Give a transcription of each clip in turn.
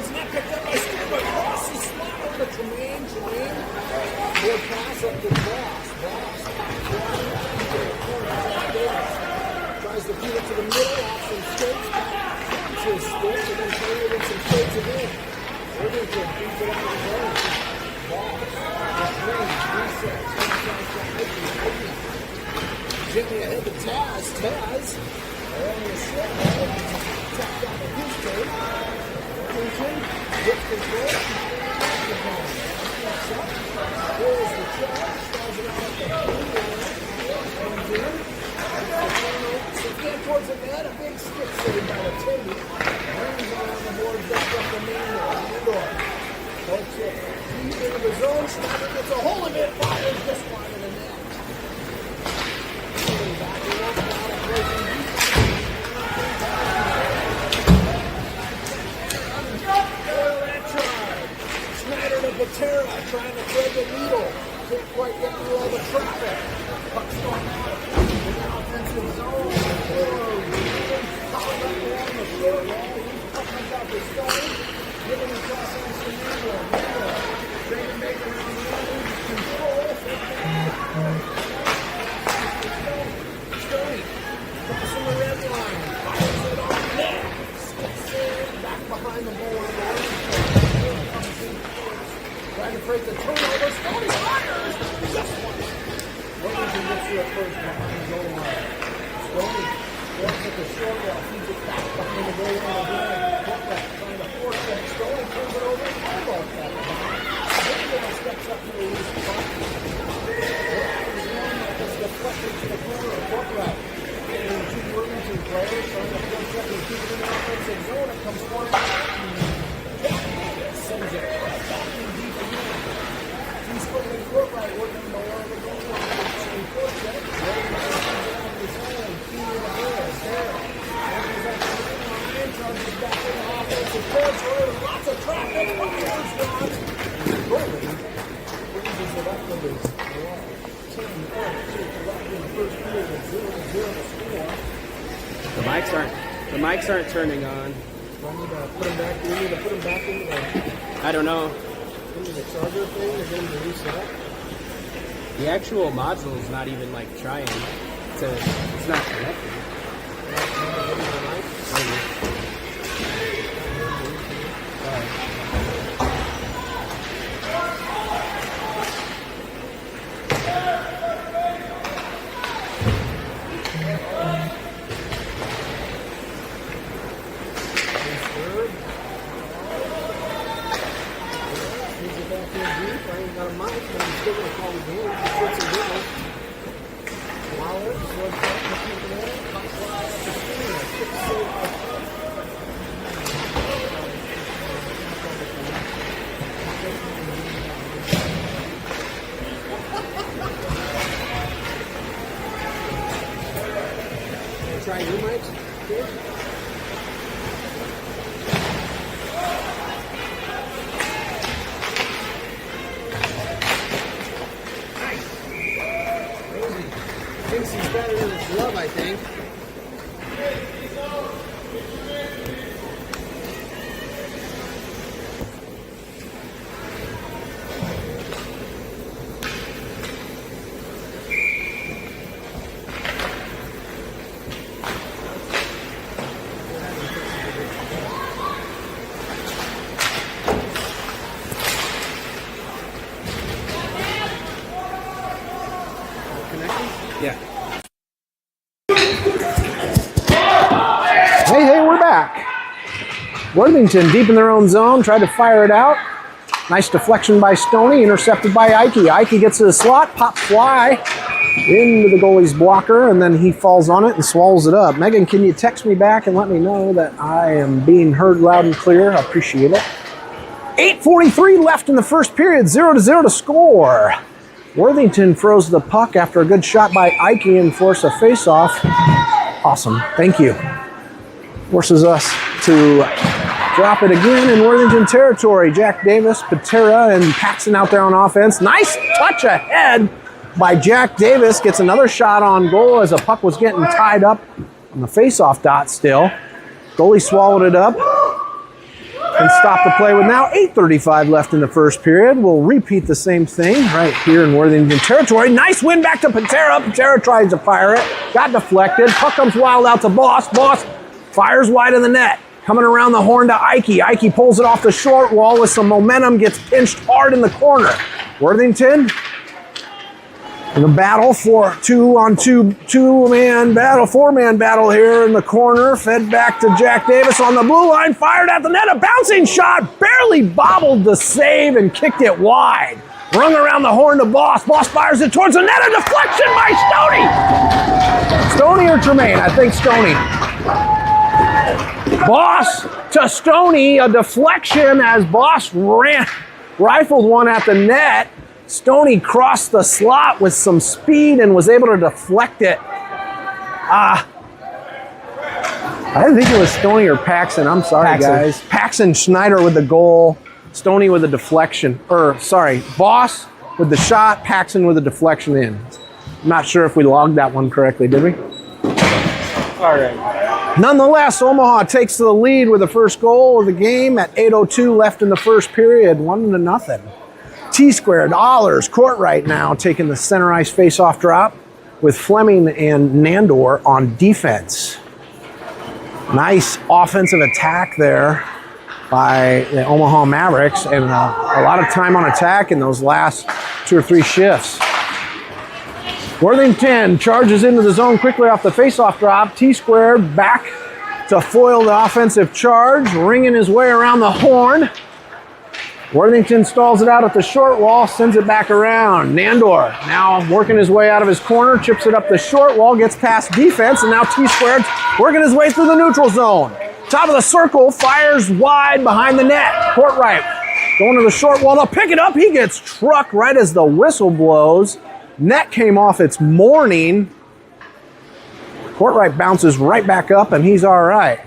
towards net, picked up by Steve, across the slot over to Tremaine. Good pass up to Voss. Tries to feed it to the middle, off some skates, back to his stick, and then Taylor with some skates again. Worthington beats it out of his own. Voss, resets, gently ahead to Taz. Along the slip, tapped out of his tape. Worthington gets control. Here's the charge. Styles it out at the comes in. Again towards the net. A big stick save by the Teddy. Rings around the boards back up the main door. Folks it deep into the zone. Schneider gets a hold of it. Fires just wide of the net. Backing up now to closing deep. Schneider to Patera, trying to thread the needle. Can't quite get through all the traffic. Puck's going out in the offensive zone. Powered up along the short wall. Puck comes out to Stone. Giving across on Samantha. Dragon Baker around the line. Loses control. Stone. Crossing the red line. Fires it on net. Skips in. Back behind the goal. Trying to break the turnover. Stoney fires. Just one. Worthington gets to the first behind the goal line. Stoney walks at the short wall. Feeds it back behind the goal line again. Trying to force that. Stoney turns it over. Eyeball tap behind. Stoney steps up to the loose puck. It's deflected to the corner. Bucklight. And two Worthington players trying to force up and keep it in the offensive zone. It comes flying back. Sends it back in deep again. He's putting in court right, working along the goal line. He puts it. Worthington comes out of his own. Feeding the boys. There. Opens up the line. Charges back in the offensive territory. Lots of traffic. Fires gone. Goalie brings it up with his 10 points. In the first period with 0-0 to score. The mics aren't turning on. Do we need to put him back into the... I don't know. Into the charger thing or get him to reset? The actual module is not even like trying to. It's not connected. Try your mics here. Nice. Rosie thinks he's better than his glove, I think. Yeah. Hey, we're back. Worthington deep in their own zone, tried to fire it out. Nice deflection by Stoney, intercepted by Ike. Ike gets to the slot, pop fly into the goalie's blocker, and then he falls on it and swallows it up. Megan, can you text me back and let me know that I am being heard loud and clear? I appreciate it. 8:43 left in the first period, 0-0 to score. Worthington froze the puck after a good shot by Ike and forced a face-off. Awesome, thank you. Forces us to drop it again in Worthington territory. Jack Davis, Patera, and Paxton out there on offense. Nice touch ahead by Jack Davis. Gets another shot on goal as the puck was getting tied up on the face-off dot still. Goalie swallowed it up. and stop the play with now 8:35 left in the first period. We'll repeat the same thing right here in Worthington territory. Nice win back to Patera. Patera tries to fire it. Got deflected. Puck comes wild out to Boss. Boss fires wide in the net. Coming around the horn to Ike. Ike pulls it off the short wall with some momentum. Gets pinched hard in the corner. Worthington in the battle for 2-on-2, four-man battle here in the corner. Fed back to Jack Davis on the blue line. Fired at the net. A bouncing shot. Barely bobbled the save and kicked it wide. Rung around the horn to Boss. Boss fires it towards the net. A deflection by Stoney. Stoney or Tremaine? I think Stoney. Boss to Stoney. A deflection as Boss rifled one at the net. Stoney crossed the slot with some speed and was able to deflect it. I didn't think it was Stoney or Paxson. I'm sorry, guys. Paxson Schneider with the goal. Stoney with a deflection. Boss with the shot. Paxson with a deflection in. I'm not sure if we logged that one correctly, did we? All right. Nonetheless, Omaha takes the lead with the first goal of the game at 8:02 left in the first period, 1-0. T-squared, Allers, Courtright now taking the center ice face-off drop with Fleming and Nandor on defense. Nice offensive attack there by the Omaha Mavericks and a lot of time on attack in those last 2 or 3 shifts. Worthington charges into the zone quickly off the face-off drop. T-squared back to foil the offensive charge, ringing his way around the horn. Worthington stalls it out at the short wall, sends it back around. Nandor now working his way out of his corner, chips it up the short wall, gets past defense, and now T-squared working his way through the neutral zone. Top of the circle, fires wide behind the net. Courtright going to the short wall, to pick it up. He gets trucked right as the whistle blows. Net came off its mooring. Courtright bounces right back up, and he's all right.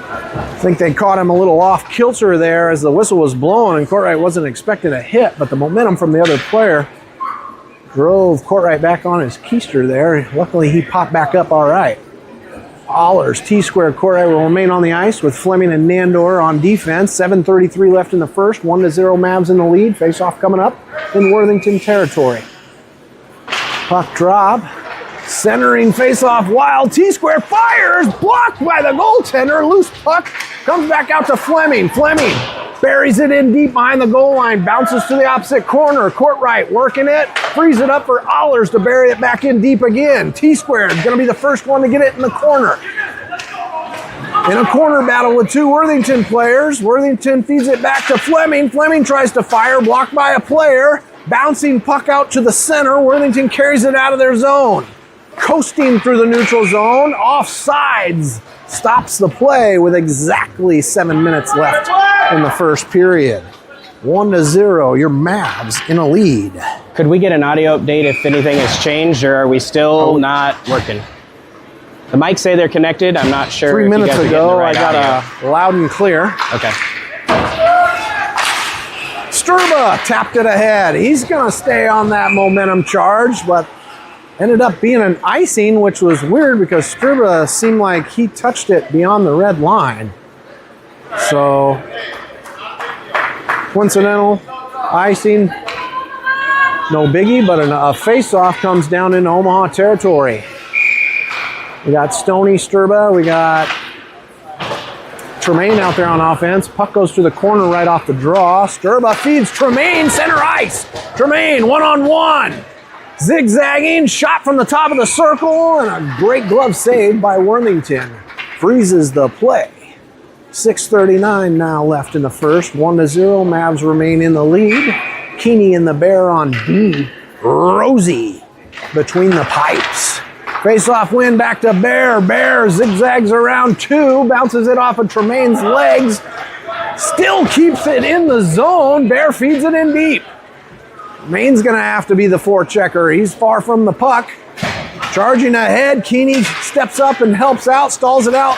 I think they caught him a little off kilter there as the whistle was blowing, and Courtright wasn't expecting a hit, but the momentum from the other player drove Courtright back on his keister there. Luckily, he popped back up all right. Allers, T-squared, Courtright will remain on the ice with Fleming and Nandor on defense. 7:33 left in the first, 1-0 Mavs in the lead. Face-off coming up in Worthington territory. Puck drop. Centering face-off wild. T-square fires. Blocked by the goaltender. Loose puck. Comes back out to Fleming. Fleming buries it in deep behind the goal line. Bounces to the opposite corner. Courtright working it. Frees it up for Allers to bury it back in deep again. T-square is going to be the first one to get it in the corner. In a corner battle with 2 Worthington players. Worthington feeds it back to Fleming. Fleming tries to fire. Blocked by a player. Bouncing puck out to the center. Worthington carries it out of their zone. Coasting through the neutral zone, offsides, stops the play with exactly 7 minutes left in the first period. 1-0, your Mavs in a lead. Could we get an audio update if anything has changed, or are we still not working? The mics say they're connected. I'm not sure. 3 minutes if you guys ago, are getting the right I got audio. a loud and clear. Okay. Sturba tapped it ahead. He's going to stay on that momentum charge, but ended up being an icing, which was weird because Sturba seemed like he touched it beyond the red line. So, coincidental icing, no biggie, but a face-off comes down into Omaha territory. We got Stoney, Sturba, we got Tremaine out there on offense. Puck goes to the corner right off the draw. Sturba feeds Tremaine, center ice. Tremaine, one-on-one. Zigzagging, shot from the top of the circle, and a great glove save by Worthington. Freezes the play. 6:39 now left in the first. 1-0, Mavs remain in the lead. Keeney and the Bear on D. Rosie between the pipes. Face-off win back to Bear. Bear zigzags around 2, bounces it off of Tremaine's legs. Still keeps it in the zone. Bear feeds it in deep. Maine's going to have to be the forechecker. He's far from the puck. Charging ahead, Keeney steps up and helps out, stalls it out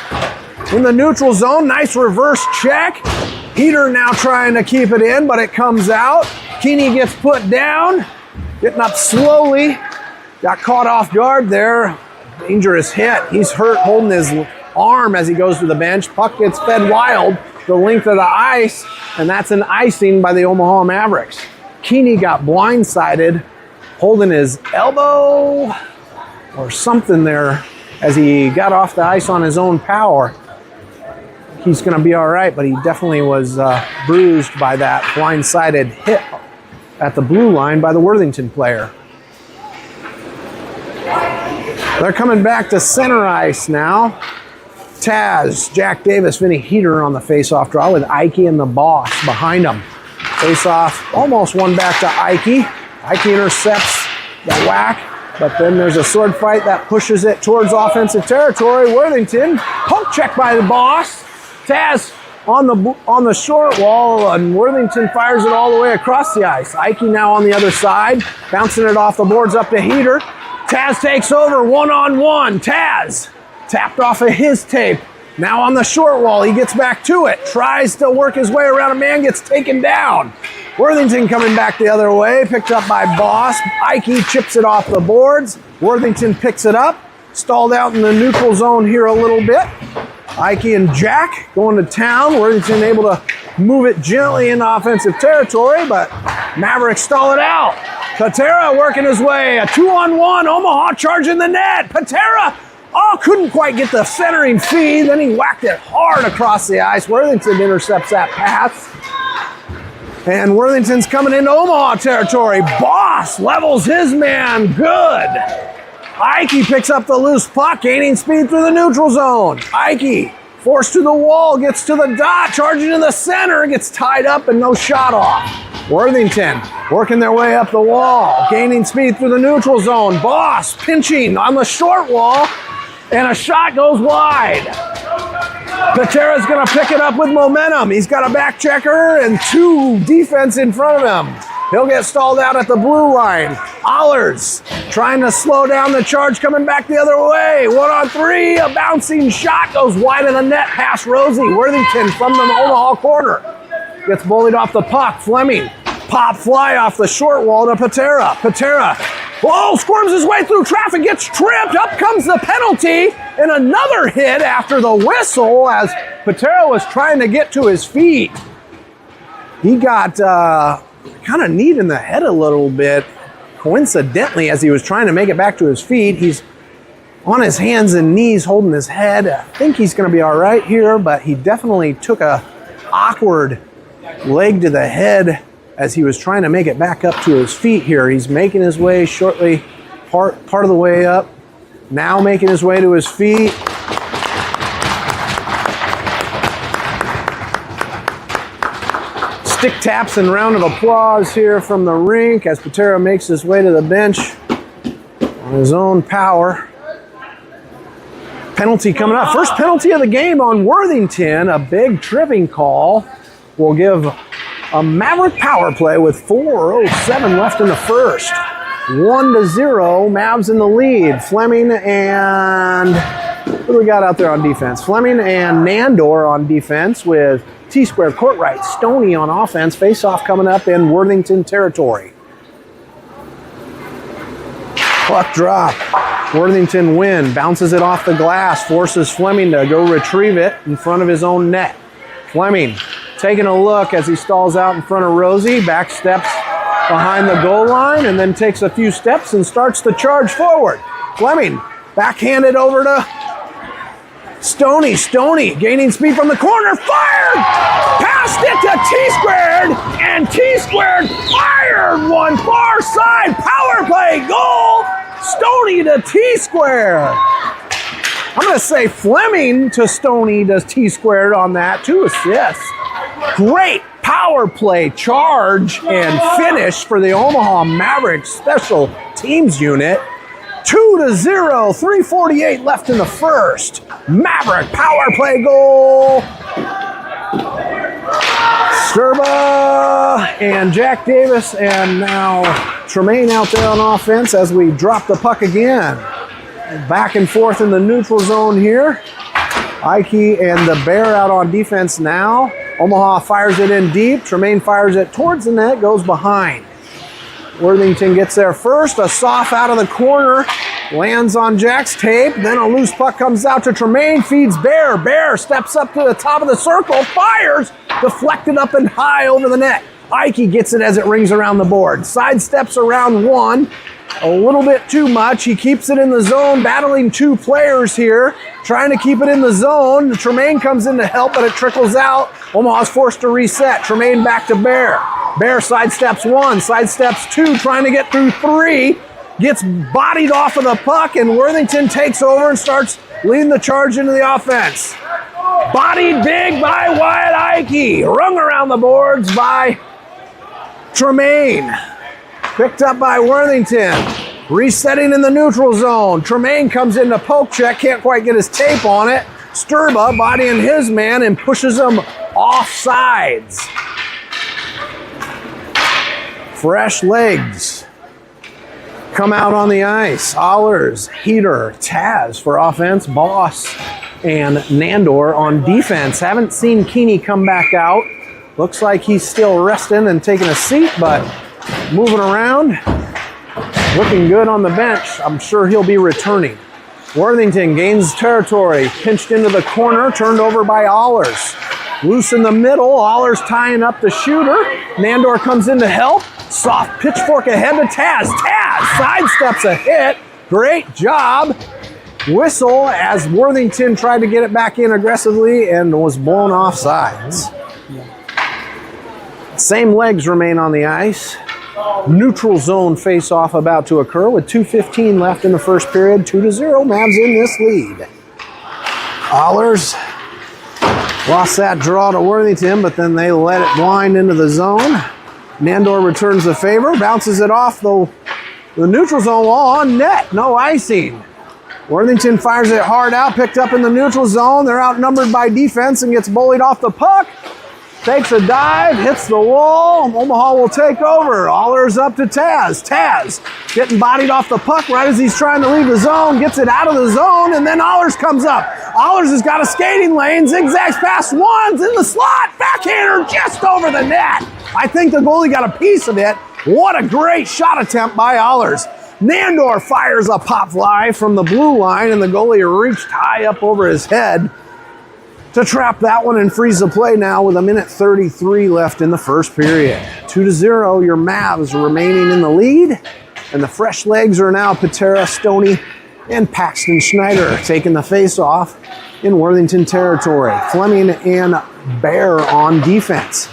in the neutral zone. Nice reverse check. Heater now trying to keep it in, but it comes out. Keeney gets put down, getting up slowly. Got caught off guard there. Dangerous hit. He's hurt, holding his arm as he goes to the bench. Puck gets fed wild the length of the ice, and that's an icing by the Omaha Mavericks. Keeney got blindsided, holding his elbow or something there as he got off the ice on his own power. He's going to be all right, but he definitely was bruised by that blindsided hit at the blue line by the Worthington player. They're coming back to center ice now. Taz, Jack Davis, Vinny Heater on the face-off draw with Ike and the boss behind him. Face-off, almost one back to Ike. Ike intercepts the whack, but then there's a sword fight that pushes it towards offensive territory. Worthington, poke check by the boss. Taz on the short wall, and Worthington fires it all the way across the ice. Ike now on the other side, bouncing it off the boards up to Heater. Taz takes over one-on-one. Taz tapped off of his tape. Now on the short wall, he gets back to it. Tries to work his way around a man, gets taken down. Worthington coming back the other way, picked up by Boss. Ike chips it off the boards. Worthington picks it up. Stalled out in the neutral zone here a little bit. Ike and Jack going to town. Worthington able to move it gently into offensive territory, but Mavericks stall it out. Patera working his way, a 2-on-1, Omaha charging the net. Patera, couldn't quite get the centering feed, then he whacked it hard across the ice. Worthington intercepts that pass. And Worthington's coming into Omaha territory. Boss levels his man, good. Ike picks up the loose puck, gaining speed through the neutral zone. Ike forced to the wall, gets to the dot, charging to the center, gets tied up and no shot off. Worthington working their way up the wall, gaining speed through the neutral zone. Boss pinching on the short wall, and a shot goes wide. Patera's going to pick it up with momentum. He's got a back checker and two defense in front of him. He'll get stalled out at the blue line. Allers trying to slow down the charge, coming back the other way. 1-on-3, a bouncing shot goes wide of the net past Rosie. Worthington from the Omaha corner gets bullied off the puck. Fleming, pop fly off the short wall to Patera. Patera, squirms his way through traffic, gets tripped. Up comes the penalty, and another hit after the whistle as Patera was trying to get to his feet. He got kind of kneed in the head a little bit. Coincidentally, as he was trying to make it back to his feet, he's on his hands and knees holding his head. I think he's going to be all right here, but he definitely took a awkward leg to the head as he was trying to make it back up to his feet here. He's making his way shortly, part of the way up, now making his way to his feet. Stick taps and round of applause here from the rink as Patera makes his way to the bench on his own power. Penalty coming up. First penalty of the game on Worthington. A big tripping call will give a Maverick power play with 4:07 left in the first. 1-0, Mavs in the lead. Fleming and who do we got out there on defense? Fleming and Nandor on defense with T-Square court right. Stoney on offense. Face-off coming up in Worthington territory. Puck drop. Worthington win. Bounces it off the glass. Forces Fleming to go retrieve it in front of his own net. Fleming taking a look as he stalls out in front of Rosie. Back steps behind the goal line and then takes a few steps and starts the charge forward. Fleming backhanded over to Stoney. Stoney gaining speed from the corner. Fired! Passed it to T-Squared, and T-Squared fired one far side. Power play goal. Stoney to T-Squared. I'm going to say Fleming to Stoney to T-Squared on that. 2 assists. Great power play charge and finish for the Omaha Mavericks special teams unit. 2-0, 3:48 left in the first. Maverick power play goal. Serba and Jack Davis, and now Tremaine out there on offense as we drop the puck again. Back and forth in the neutral zone here. Ike and the Bear out on defense now. Omaha fires it in deep. Tremaine fires it towards the net, goes behind. Worthington gets there first. A soft out of the corner Lands on Jack's tape. Then a loose puck comes out to Tremaine. Feeds Bear. Bear steps up to the top of the circle. Fires. Deflected up and high over the net. Ike gets it as it rings around the board. Sidesteps around one. A little bit too much. He keeps it in the zone, battling two players here, trying to keep it in the zone. Tremaine comes in to help, but it trickles out. Omaha's forced to reset. Tremaine back to Bear. Bear sidesteps one, sidesteps two, trying to get through three. Gets bodied off of the puck, and Worthington takes over and starts leading the charge into the offense. Bodied big by Wyatt Ike. Rung around the boards by Tremaine. Picked up by Worthington. Resetting in the neutral zone. Tremaine comes in to poke check. Can't quite get his tape on it. Sturba bodying his man and pushes him off sides. Fresh legs come out on the ice. Allers, Heater, Taz for offense. Boss and Nandor on defense. Haven't seen Keeney come back out. Looks like he's still resting and taking a seat, but moving around, looking good on the bench. I'm sure he'll be returning. Worthington gains territory, pinched into the corner, turned over by Allers. Loose in the middle, Allers tying up the shooter. Nandor comes in to help. Soft pitchfork ahead to Taz. Taz sidesteps a hit. Great job. Whistle as Worthington tried to get it back in aggressively and was blown off sides. Same legs remain on the ice. Neutral zone face-off about to occur with 2:15 left in the first period. 2-0, Mavs in this lead. Allers lost that draw to Worthington, but then they let it blind into the zone. Nandor returns the favor, bounces it off the neutral zone wall on net. No icing. Worthington fires it hard out, picked up in the neutral zone. They're outnumbered by defense and gets bullied off the puck. Takes a dive, hits the wall. Omaha will take over. Allers up to Taz. Taz getting bodied off the puck right as he's trying to leave the zone. Gets it out of the zone, and then Allers comes up. Allers has got a skating lane. Zigzags past ones in the slot. Backhander just over the net. I think the goalie got a piece of it. What a great shot attempt by Allers. Nandor fires a pop fly from the blue line, and the goalie reached high up over his head to trap that one and freeze the play now with 1:33 left in the first period. 2-0, your Mavs remaining in the lead. And the fresh legs are now Patera, Stoney, and Paxton Schneider taking the face-off in Worthington territory. Fleming and Bear on defense.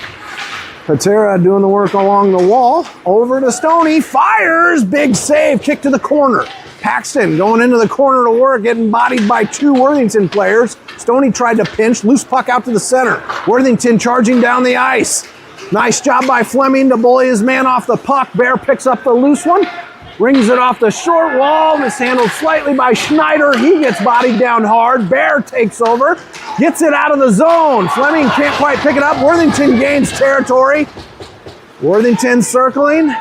Patera doing the work along the wall. Over to Stoney, fires, big save, kick to the corner. Paxton going into the corner to work, getting bodied by two Worthington players. Stoney tried to pinch, loose puck out to the center. Worthington charging down the ice. Nice job by Fleming to bully his man off the puck. Bear picks up the loose one, rings it off the short wall, mishandled slightly by Schneider. He gets bodied down hard. Bear takes over, gets it out of the zone. Fleming can't quite pick it up. Worthington gains territory. Worthington circling.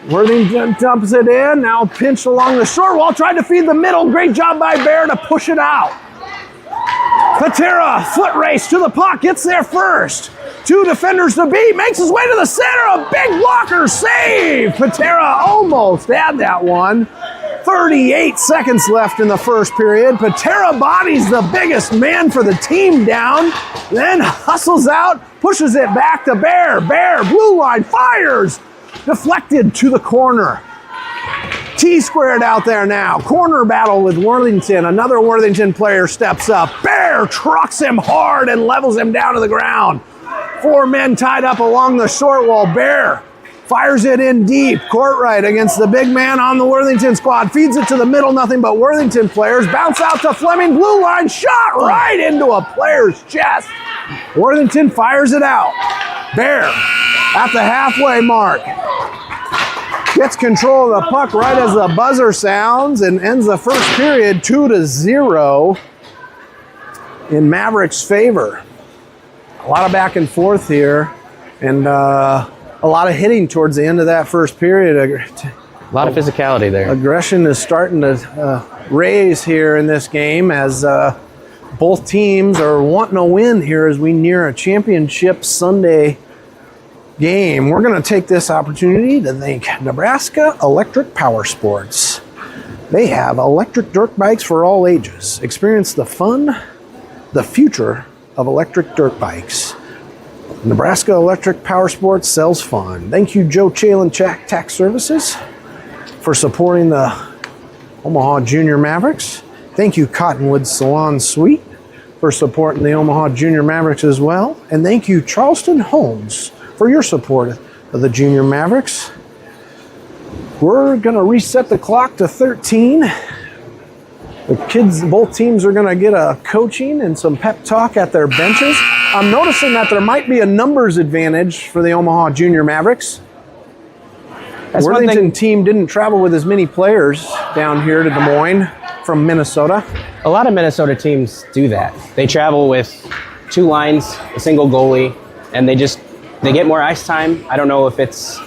Worthington dumps it in, now pinched along the short wall, tried to feed the middle. Great job by Bear to push it out. Patera, foot race to the puck, gets there first. Two defenders to beat, makes his way to the center, a big blocker save. Patera almost had that one. 38 seconds left in the first period. Patera bodies the biggest man for the team down, then hustles out, pushes it back to Bear. Bear, blue line, fires. Deflected to the corner. T-squared out there now. Corner battle with Worthington. Another Worthington player steps up. Bear trucks him hard and levels him down to the ground. Four men tied up along the short wall. Bear fires it in deep. Court right against the big man on the Worthington squad. Feeds it to the middle. Nothing but Worthington players. Bounce out to Fleming. Blue line shot right into a player's chest. Worthington fires it out. Bear at the halfway mark. Gets control of the puck right as the buzzer sounds and ends the first period 2-0 in Mavericks' favor. A lot of back and forth here and a lot of hitting towards the end of that first period. A lot of physicality there. Aggression is starting to raise here in this game as both teams are wanting a win here as we near a championship Sunday game. We're going to take this opportunity to thank Nebraska Electric Power Sports. They have electric dirt bikes for all ages. Experience the fun, the future of electric dirt bikes. Nebraska Electric Power Sports sells fun. Thank you, Joe Chalin Tax Services, for supporting the Omaha Junior Mavericks. Thank you, Cottonwood Salon Suite, for supporting the Omaha Junior Mavericks as well. And thank you, Charleston Homes, for your support of the Junior Mavericks. We're going to reset the clock to 13. The kids, both teams are going to get a coaching and some pep talk at their benches. I'm noticing that there might be a numbers advantage for the Omaha Junior Mavericks. That's Worthington team didn't travel with as many players down here to Des Moines from Minnesota. A lot of Minnesota teams do that. They travel with 2 lines, a single goalie, and they get more ice time. I don't know if it's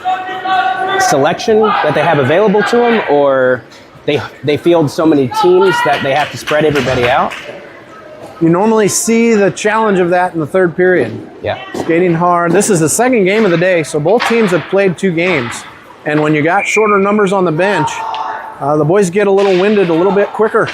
selection that they have available to them, or they field so many teams that they have to spread everybody out. You normally see the challenge of that in the third period. Yeah. Skating hard. This is the second game of the day, so both teams have played 2 games. And when you got shorter numbers on the bench, the boys get a little winded a little bit quicker.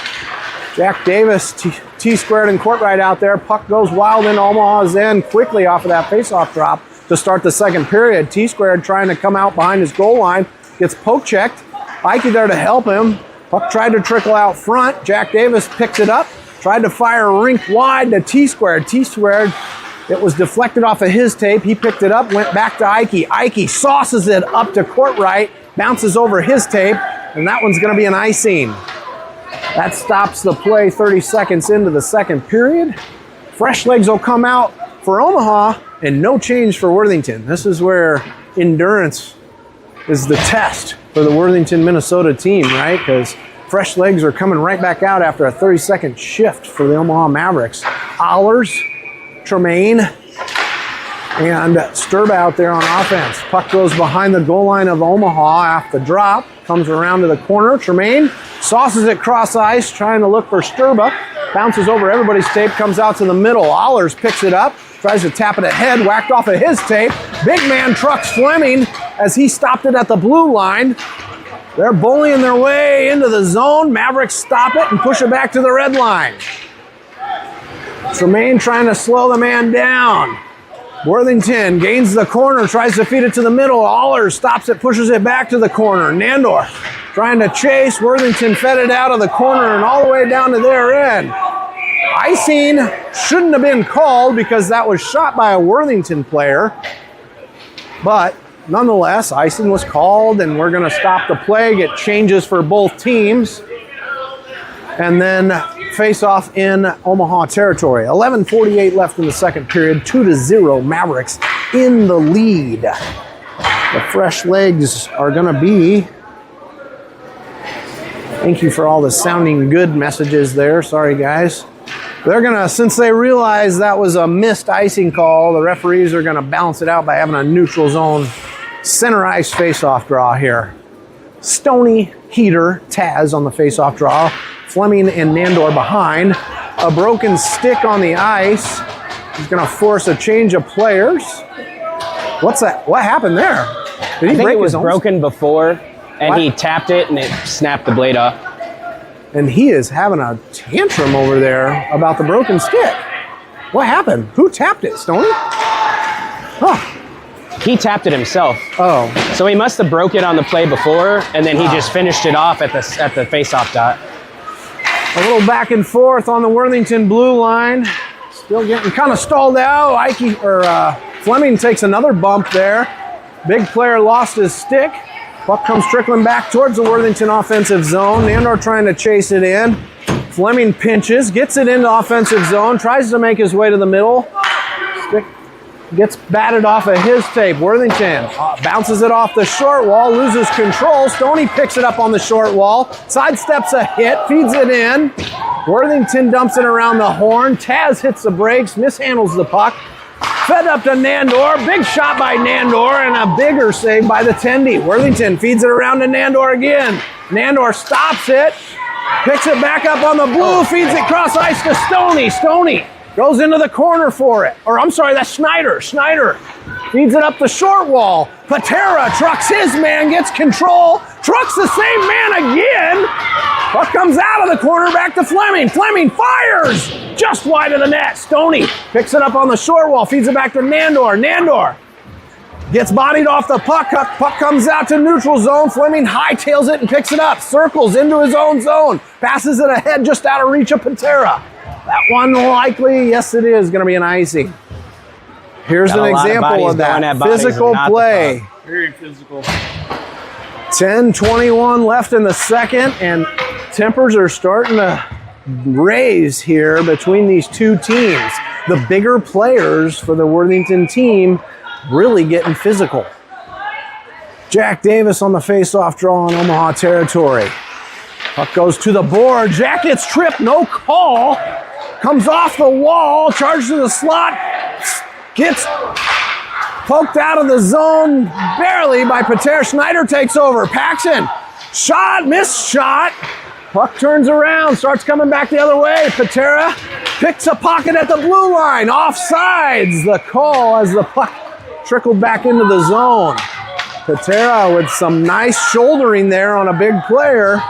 Jack Davis, T-squared and court right out there. Puck goes wild into Omaha's end quickly off of that faceoff drop to start the second period. T-squared trying to come out behind his goal line. Gets poke checked. Ike there to help him. Puck tried to trickle out front. Jack Davis picks it up. Tried to fire rink wide to T-squared. T-squared, it was deflected off of his tape. He picked it up, went back to Ike. Ike sauces it up to court right, bounces over his tape, and that one's going to be an icing. That stops the play 30 seconds into the second period. Fresh legs will come out for Omaha, and no change for Worthington. This is where endurance is the test for the Worthington, Minnesota team, right? Because fresh legs are coming right back out after a 30-second shift for the Omaha Mavericks. Allers, Tremaine, and Sturba out there on offense. Puck goes behind the goal line of Omaha after the drop. Comes around to the corner. Tremaine sauces it cross ice, trying to look for Sturba. Bounces over everybody's tape, comes out to the middle. Allers picks it up, tries to tap it ahead, whacked off of his tape. Big man trucks Fleming as he stopped it at the blue line. They're bullying their way into the zone. Mavericks stop it and push it back to the red line. Tremaine trying to slow the man down. Worthington gains the corner, tries to feed it to the middle. Allers stops it, pushes it back to the corner. Nandor trying to chase. Worthington fed it out of the corner and all the way down to their end. Icing shouldn't have been called because that was shot by a Worthington player. But nonetheless, icing was called, and we're going to stop the play, get changes for both teams, and then face off in Omaha territory. 11:48 left in the second period, 2-0 Mavericks in the lead. The fresh legs are going to be, thank you for all the sounding good messages there. Sorry, guys. They're going to, since they realize that was a missed icing call, the referees are going to balance it out by having a neutral zone center ice face-off draw here. Stoney, Heater, Taz on the face-off draw. Fleming and Nandor behind. A broken stick on the ice. He's going to force a change of players. What's that? What happened there? Did he I think break it was his own broken before, and What? he tapped it, and it snapped the blade off. And he is having a tantrum over there about the broken stick. What happened? Who tapped it, Stoney? Huh. He tapped it himself. Oh. So he must have broke it on the play before, and then he just finished it off at the face-off dot. A little back and forth on the Worthington blue line. Still getting kind of stalled out. Fleming takes another bump there. Big player lost his stick. Puck comes trickling back towards the Worthington offensive zone. Nandor trying to chase it in. Fleming pinches, gets it into offensive zone, tries to make his way to the middle. Stick gets batted off of his tape. Worthington bounces it off the short wall, loses control. Stoney picks it up on the short wall, sidesteps a hit, feeds it in. Worthington dumps it around the horn. Taz hits the brakes, mishandles the puck. Fed up to Nandor. Big shot by Nandor and a bigger save by the Tendy. Worthington feeds it around to Nandor again. Nandor stops it, picks it back up on the blue, feeds it cross ice to Stoney. Stoney goes into the corner for it. Or I'm sorry, that's Schneider. Schneider feeds it up the short wall. Patera trucks his man, gets control, trucks the same man again. Puck comes out of the corner, back to Fleming. Fleming fires just wide of the net. Stoney picks it up on the short wall, feeds it back to Nandor. Nandor gets bodied off the puck. Puck comes out to neutral zone. Fleming hightails it and picks it up. Circles into his own zone. Passes it ahead just out of reach of Patera. That one likely, yes it is, going to be an icing. Here's an example of that. Physical play. Very physical. 10:21 left in the second, and tempers are starting to raise here between these two teams. The bigger players for the Worthington team really getting physical. Jack Davis on the face-off draw in Omaha territory. Puck goes to the board. Jack gets tripped, no call. Comes off the wall, charged to the slot, gets poked out of the zone barely by Pater. Schneider takes over. Paxson, shot, missed shot. Puck turns around, starts coming back the other way. Patera picks a pocket at the blue line. Offsides, the call as the puck trickled back into the zone. Patera with some nice shouldering there on a big player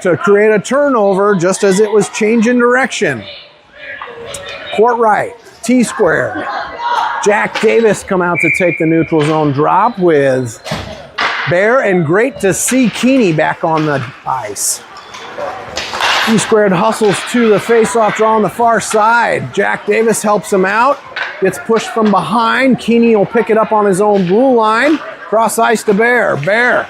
to create a turnover just as it was changing direction. Court right, T-square. Jack Davis come out to take the neutral zone drop with Bear, and great to see Keeney back on the ice. T-squared hustles to the face-off draw on the far side. Jack Davis helps him out, gets pushed from behind. Keeney will pick it up on his own blue line. Cross ice to Bear. Bear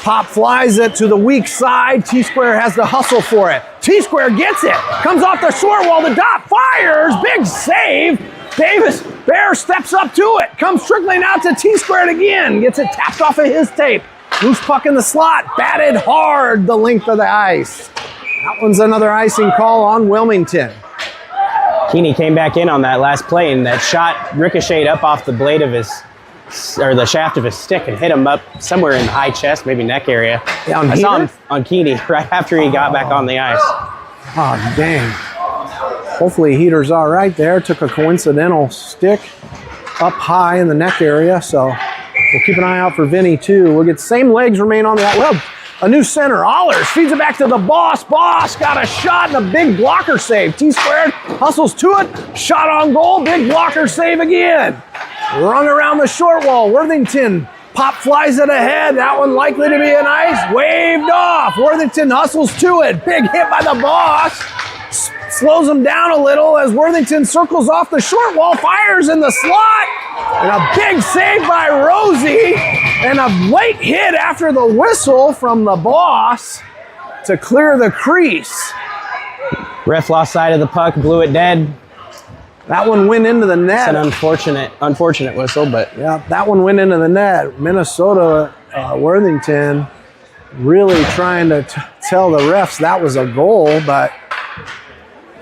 pop flies it to the weak side. T-square has to hustle for it. T-square gets it. Comes off the short wall. The dot fires. Big save. Davis, Bear steps up to it. Comes trickling out to T-squared again. Gets it tapped off of his tape. Loose puck in the slot. Batted hard the length of the ice. That one's another icing call on Wilmington. Keeney came back in on that last play, and that shot ricocheted up off the blade of his, or the shaft of his stick, and hit him up somewhere in the high chest, maybe neck area. Yeah, I saw him on Keeney right after he got back on the ice. Oh, dang. Hopefully Heater's all right there. Took a coincidental stick up high in the neck area, so we'll keep an eye out for Vinny too. We'll get the same legs remain on the, well, a new center. Allers feeds it back to the boss. Boss got a shot and a big blocker save. T-squared hustles to it. Shot on goal. Big blocker save again. Run around the short wall. Worthington pop flies it ahead. That one likely to be an ice. Waved off. Worthington hustles to it. Big hit by the boss. Slows him down a little as Worthington circles off the short wall. Fires in the slot. And a big save by Rosie. And a late hit after the whistle from the boss to clear the crease. Ref lost sight of the puck, blew it dead. That one went into the net. It's an unfortunate whistle, but yeah, that one went into the net. Minnesota, Worthington, really trying to tell the refs that was a goal, but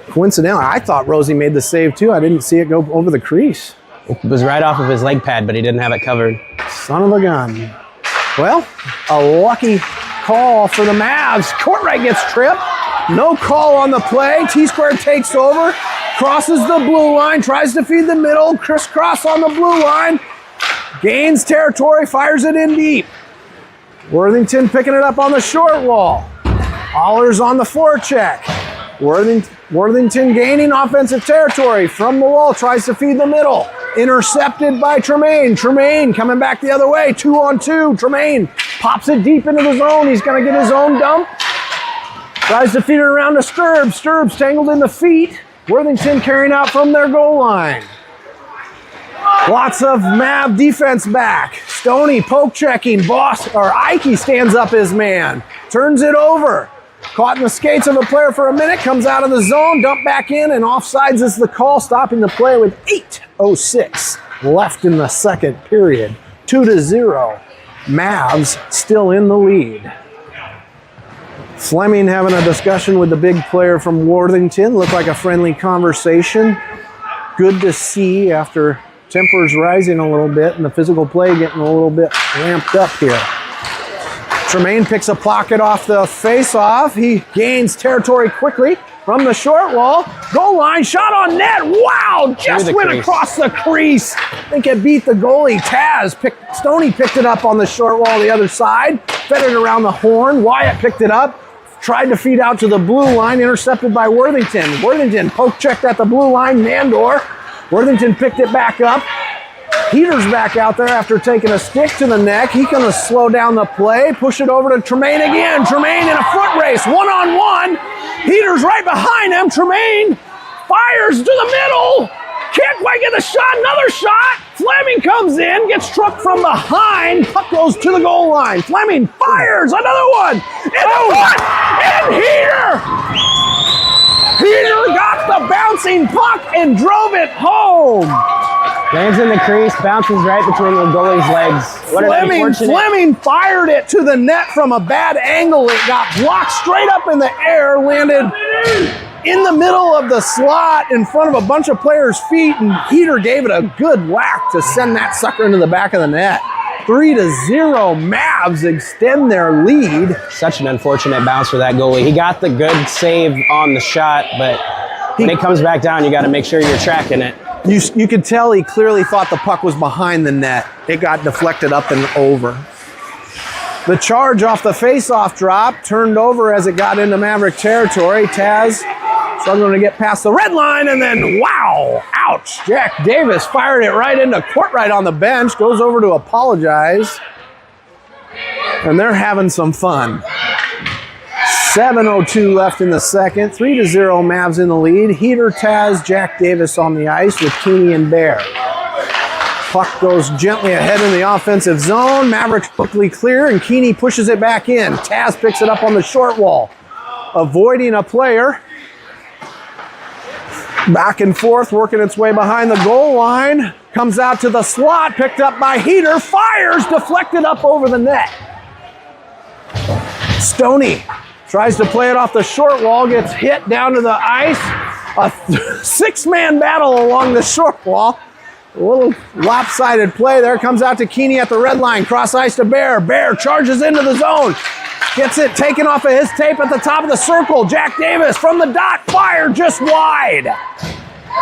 coincidentally, I thought Rosie made the save too. I didn't see it go over the crease. it was right off of his leg pad, but he didn't have it covered. Son of a gun. Well, a lucky call for the Mavs. Courtright gets tripped. No call on the play. T-squared takes over. Crosses the blue line, tries to feed the middle, crisscross on the blue line, gains territory, fires it in deep. Worthington picking it up on the short wall. Allers on the forecheck. Worthington gaining offensive territory from the wall, tries to feed the middle. Intercepted by Tremaine. Tremaine coming back the other way, 2-on-2. Tremaine pops it deep into the zone. He's going to get his own dump. Tries to feed it around to Sturbs. Sturbs tangled in the feet. Worthington carrying out from their goal line. Lots of Mav defense back. Stoney poke checking. Ike stands up his man. Turns it over. Caught in the skates of a player for a minute. Comes out of the zone. Dump back in. And offsides is the call. Stopping the play with 8:06 left in the second period. 2-0. Mavs still in the lead. Fleming having a discussion with the big player from Worthington. Looked like a friendly conversation. Good to see after tempers rising a little bit and the physical play getting a little bit ramped up here. Tremaine picks a pocket off the face-off. He gains territory quickly from the short wall. Goal line, shot on net. Wow, just went across the crease. I think it beat the goalie. Stoney picked it up on the short wall the other side. Fed it around the horn. Wyatt picked it up. tried to feed out to the blue line, intercepted by Worthington. Worthington poke checked at the blue line, Nandor. Worthington picked it back up. Heater's back out there after taking a stick to the neck. He's going to slow down the play, push it over to Tremaine again. Tremaine in a foot race, one-on-one. Heater's right behind him. Tremaine fires to the middle. Can't quite get the shot. Another shot. Fleming comes in, gets struck from behind. Puck goes to the goal line. Fleming fires another one. And Heater! Heater got the bouncing puck and drove it home. Lands in the crease, bounces right between the goalie's legs. Fleming fired it to the net from a bad angle. It got blocked straight up in the air, landed in the middle of the slot in front of a bunch of players' feet, and Heater gave it a good whack to send that sucker into the back of the net. 3-0, Mavs extend their lead. Such an unfortunate bounce for that goalie. He got the good save on the shot, but when it comes back down, you got to make sure you're tracking it. You could tell he clearly thought the puck was behind the net. It got deflected up and over. The charge off the face-off drop turned over as it got into Maverick territory. Taz struggling to get past the red line, and then, wow, ouch. Jack Davis fired it right into Courtright on the bench, goes over to apologize, and they're having some fun. 7:02 left in the second. 3-0 Mavs in the lead. Heater, Taz, Jack Davis on the ice with Keeney and Bear. Puck goes gently ahead in the offensive zone. Mavericks quickly clear, and Keeney pushes it back in. Taz picks it up on the short wall, avoiding a player. Back and forth, working its way behind the goal line. Comes out to the slot, picked up by Heater. Fires, deflected up over the net. Stoney tries to play it off the short wall, gets hit down to the ice. A six-man battle along the short wall. A little lopsided play there. Comes out to Keeney at the red line. Cross ice to Bear. Bear charges into the zone. Gets it taken off of his tape at the top of the circle. Jack Davis from the dot. Fire just wide.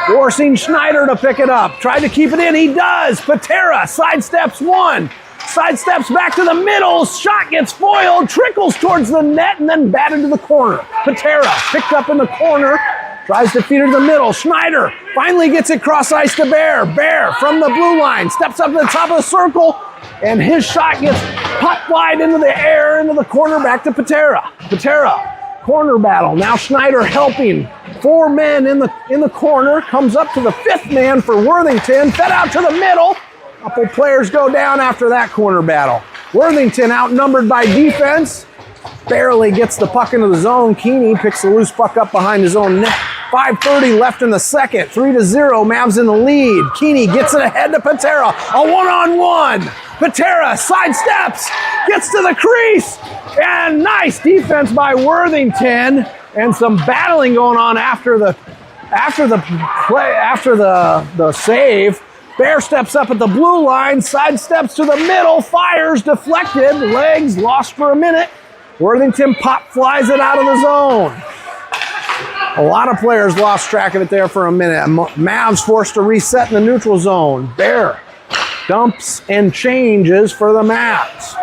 Forcing Schneider to pick it up. Tried to keep it in. He does. Patera sidesteps one. Sidesteps back to the middle. Shot gets foiled. Trickles towards the net and then batted to the corner. Patera picked up in the corner. Tries to feed it to the middle. Schneider finally gets it cross ice to Bear. Bear from the blue line steps up to the top of the circle, and his shot gets popped wide into the air, into the corner, back to Patera. Patera, corner battle. Now Schneider helping. 4 men in the corner. Comes up to the 5th man for Worthington. Fed out to the middle. Couple players go down after that corner battle. Worthington outnumbered by defense. Barely gets the puck into the zone. Keeney picks the loose puck up behind his own net. 5:30 left in the second. 3-0, Mavs in the lead. Keeney gets it ahead to Patera. A one-on-one. Patera sidesteps, gets to the crease, and nice defense by Worthington, and some battling going on after the save. Bear steps up at the blue line, sidesteps to the middle, fires, deflected, legs lost for a minute. Worthington pop flies it out of the zone. A lot of players lost track of it there for a minute. Mavs forced to reset in the neutral zone. Bear dumps and changes for the Mavs.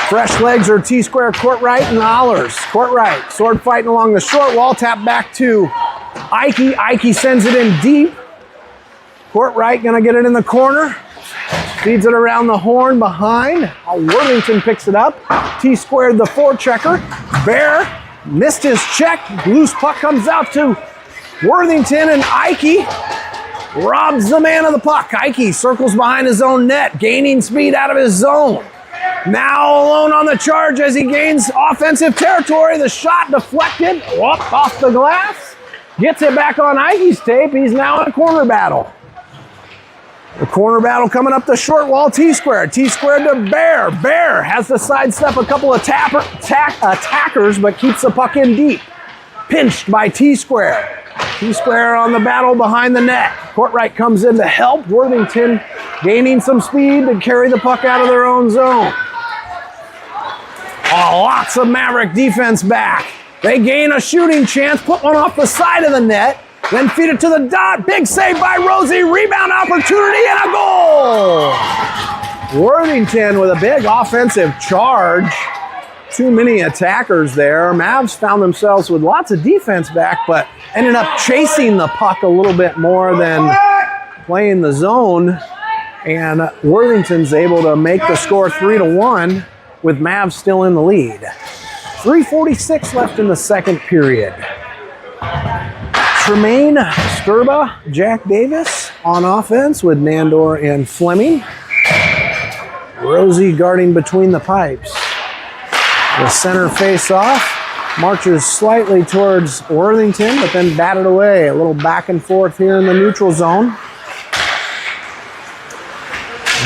Fresh legs are T-Square, Courtright, and Ollers. Courtright, sword fighting along the short wall, tap back to Ike. Ike sends it in deep. Courtright gonna get it in the corner. Feeds it around the horn behind. Worthington picks it up. T-squared the forechecker. Bear missed his check. Loose puck comes out to Worthington, and Ike robs the man of the puck. Ike circles behind his own net, gaining speed out of his zone. Now alone on the charge as he gains offensive territory. The shot deflected, off the glass. Gets it back on Ike's tape. He's now in a corner battle. The corner battle coming up the short wall, T-squared. T-squared to Bear. Bear has to sidestep a couple of attackers, but keeps the puck in deep. Pinched by T-square. T-square on the battle behind the net. Courtright comes in to help. Worthington gaining some speed to carry the puck out of their own zone. Lots of Maverick defense back. They gain a shooting chance, put one off the side of the net. Then feed it to the dot. Big save by Rosie. Rebound opportunity and a goal. Worthington with a big offensive charge. too many attackers there. Mavs found themselves with lots of defense back, but ended up chasing the puck a little bit more than playing the zone. And Worthington's able to make the score 3-1 with Mavs still in the lead. 3:46 left in the second period. Tremaine, Sturba, Jack Davis on offense with Nandor and Fleming. Rosie guarding between the pipes. The center face-off marches slightly towards Worthington, but then batted away. A little back and forth here in the neutral zone.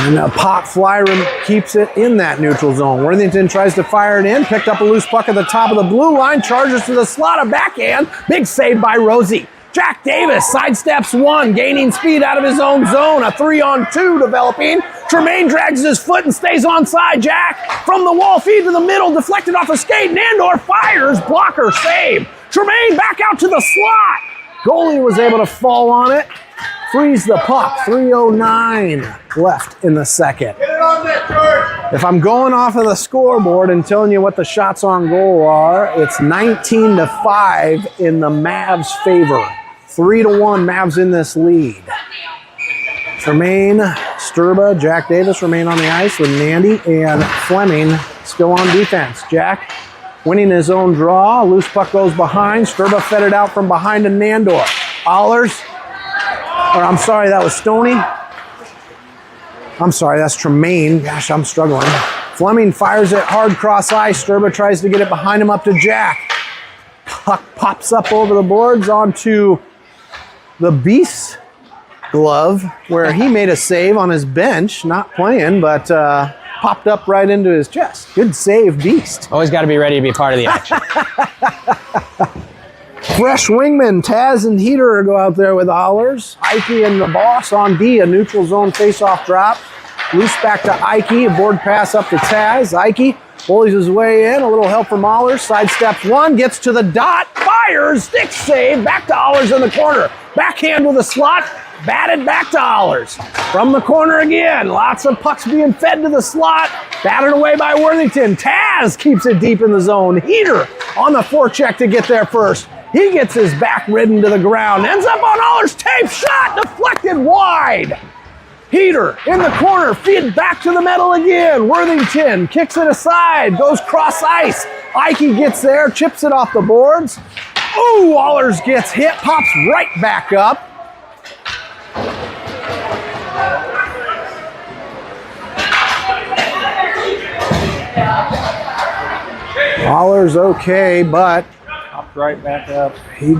And a pop fly keeps it in that neutral zone. Worthington tries to fire it in, picked up a loose puck at the top of the blue line, charges to the slot, a backhand. Big save by Rosie. Jack Davis sidesteps one, gaining speed out of his own zone. A 3-on-2 developing. Tremaine drags his foot and stays onside. Jack from the wall feed to the middle, deflected off a skate. Nandor fires, blocker save. Tremaine back out to the slot. Goalie was able to fall on it. Frees the puck. 3:09 left in the second. If I'm going off of the scoreboard and telling you what the shots on goal are, it's 19-5 in the Mavs' favor. 3-1 Mavs in this lead. Tremaine, Sturba, Jack Davis remain on the ice with Nandy and Fleming still on defense. Jack winning his own draw. Loose puck goes behind. Sturba fed it out from behind to Nandor. Allers. Or I'm sorry, that was Stoney. I'm sorry, that's Tremaine. Gosh, I'm struggling. Fleming fires it hard cross ice. Sturba tries to get it behind him up to Jack. Puck pops up over the boards onto the Beast's glove, where he made a save on his bench, not playing, but popped up right into his chest. Good save, Beast. Always got to be ready to be part of the action. Fresh wingman, Taz and Heater go out there with Allers. Ike and the boss on D, a neutral zone face-off drop. Loose back to Ike, a board pass up to Taz. Ike bullies his way in, a little help from Allers. Sidesteps one, gets to the dot, fires, stick save, back to Allers in the corner. Backhand with a slot, batted back to Allers. From the corner again, lots of pucks being fed to the slot. Batted away by Worthington. Taz keeps it deep in the zone. Heater on the forecheck to get there first. He gets his back ridden to the ground. Ends up on Allers' tape shot, deflected wide. Heater in the corner, feed back to the middle again. Worthington kicks it aside, goes cross ice. Ike gets there, chips it off the boards. Ooh, Allers gets hit, pops right back up. Allers okay, but Right back up. He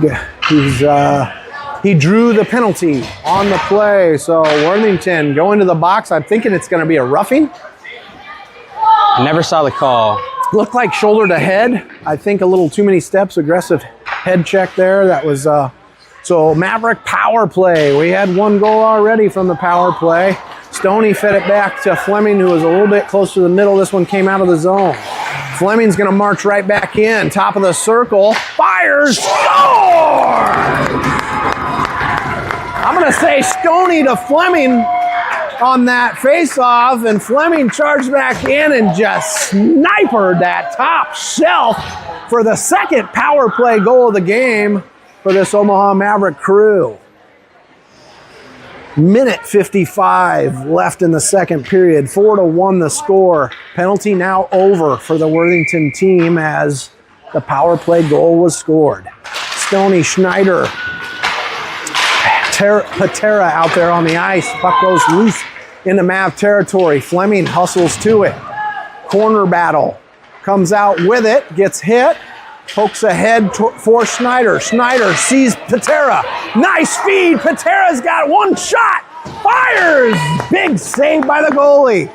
drew the penalty on the play. So Worthington going to the box. I'm thinking it's going to be a roughing. Never saw the call. Looked like shoulder to head. I think a little too many steps. Aggressive head check there. That was so Maverick power play. We had one goal already from the power play. Stoney fed it back to Fleming, who was a little bit close to the middle. This one came out of the zone. Fleming's going to march right back in. Top of the circle. Fires. Score! I'm going to say Stoney to Fleming on that face-off, and Fleming charged back in and just snipered that top shelf for the second power play goal of the game for this Omaha Maverick crew. Minute 55 left in the second period. 4-1 the score. Penalty now over for the Worthington team as the power play goal was scored. Stoney, Schneider, Patera out there on the ice. Puck goes loose into Mav territory. Fleming hustles to it. Corner battle. Comes out with it. Gets hit. Pokes ahead for Schneider. Schneider sees Patera. Nice feed. Patera's got one shot. Fires. Big save by the goalie.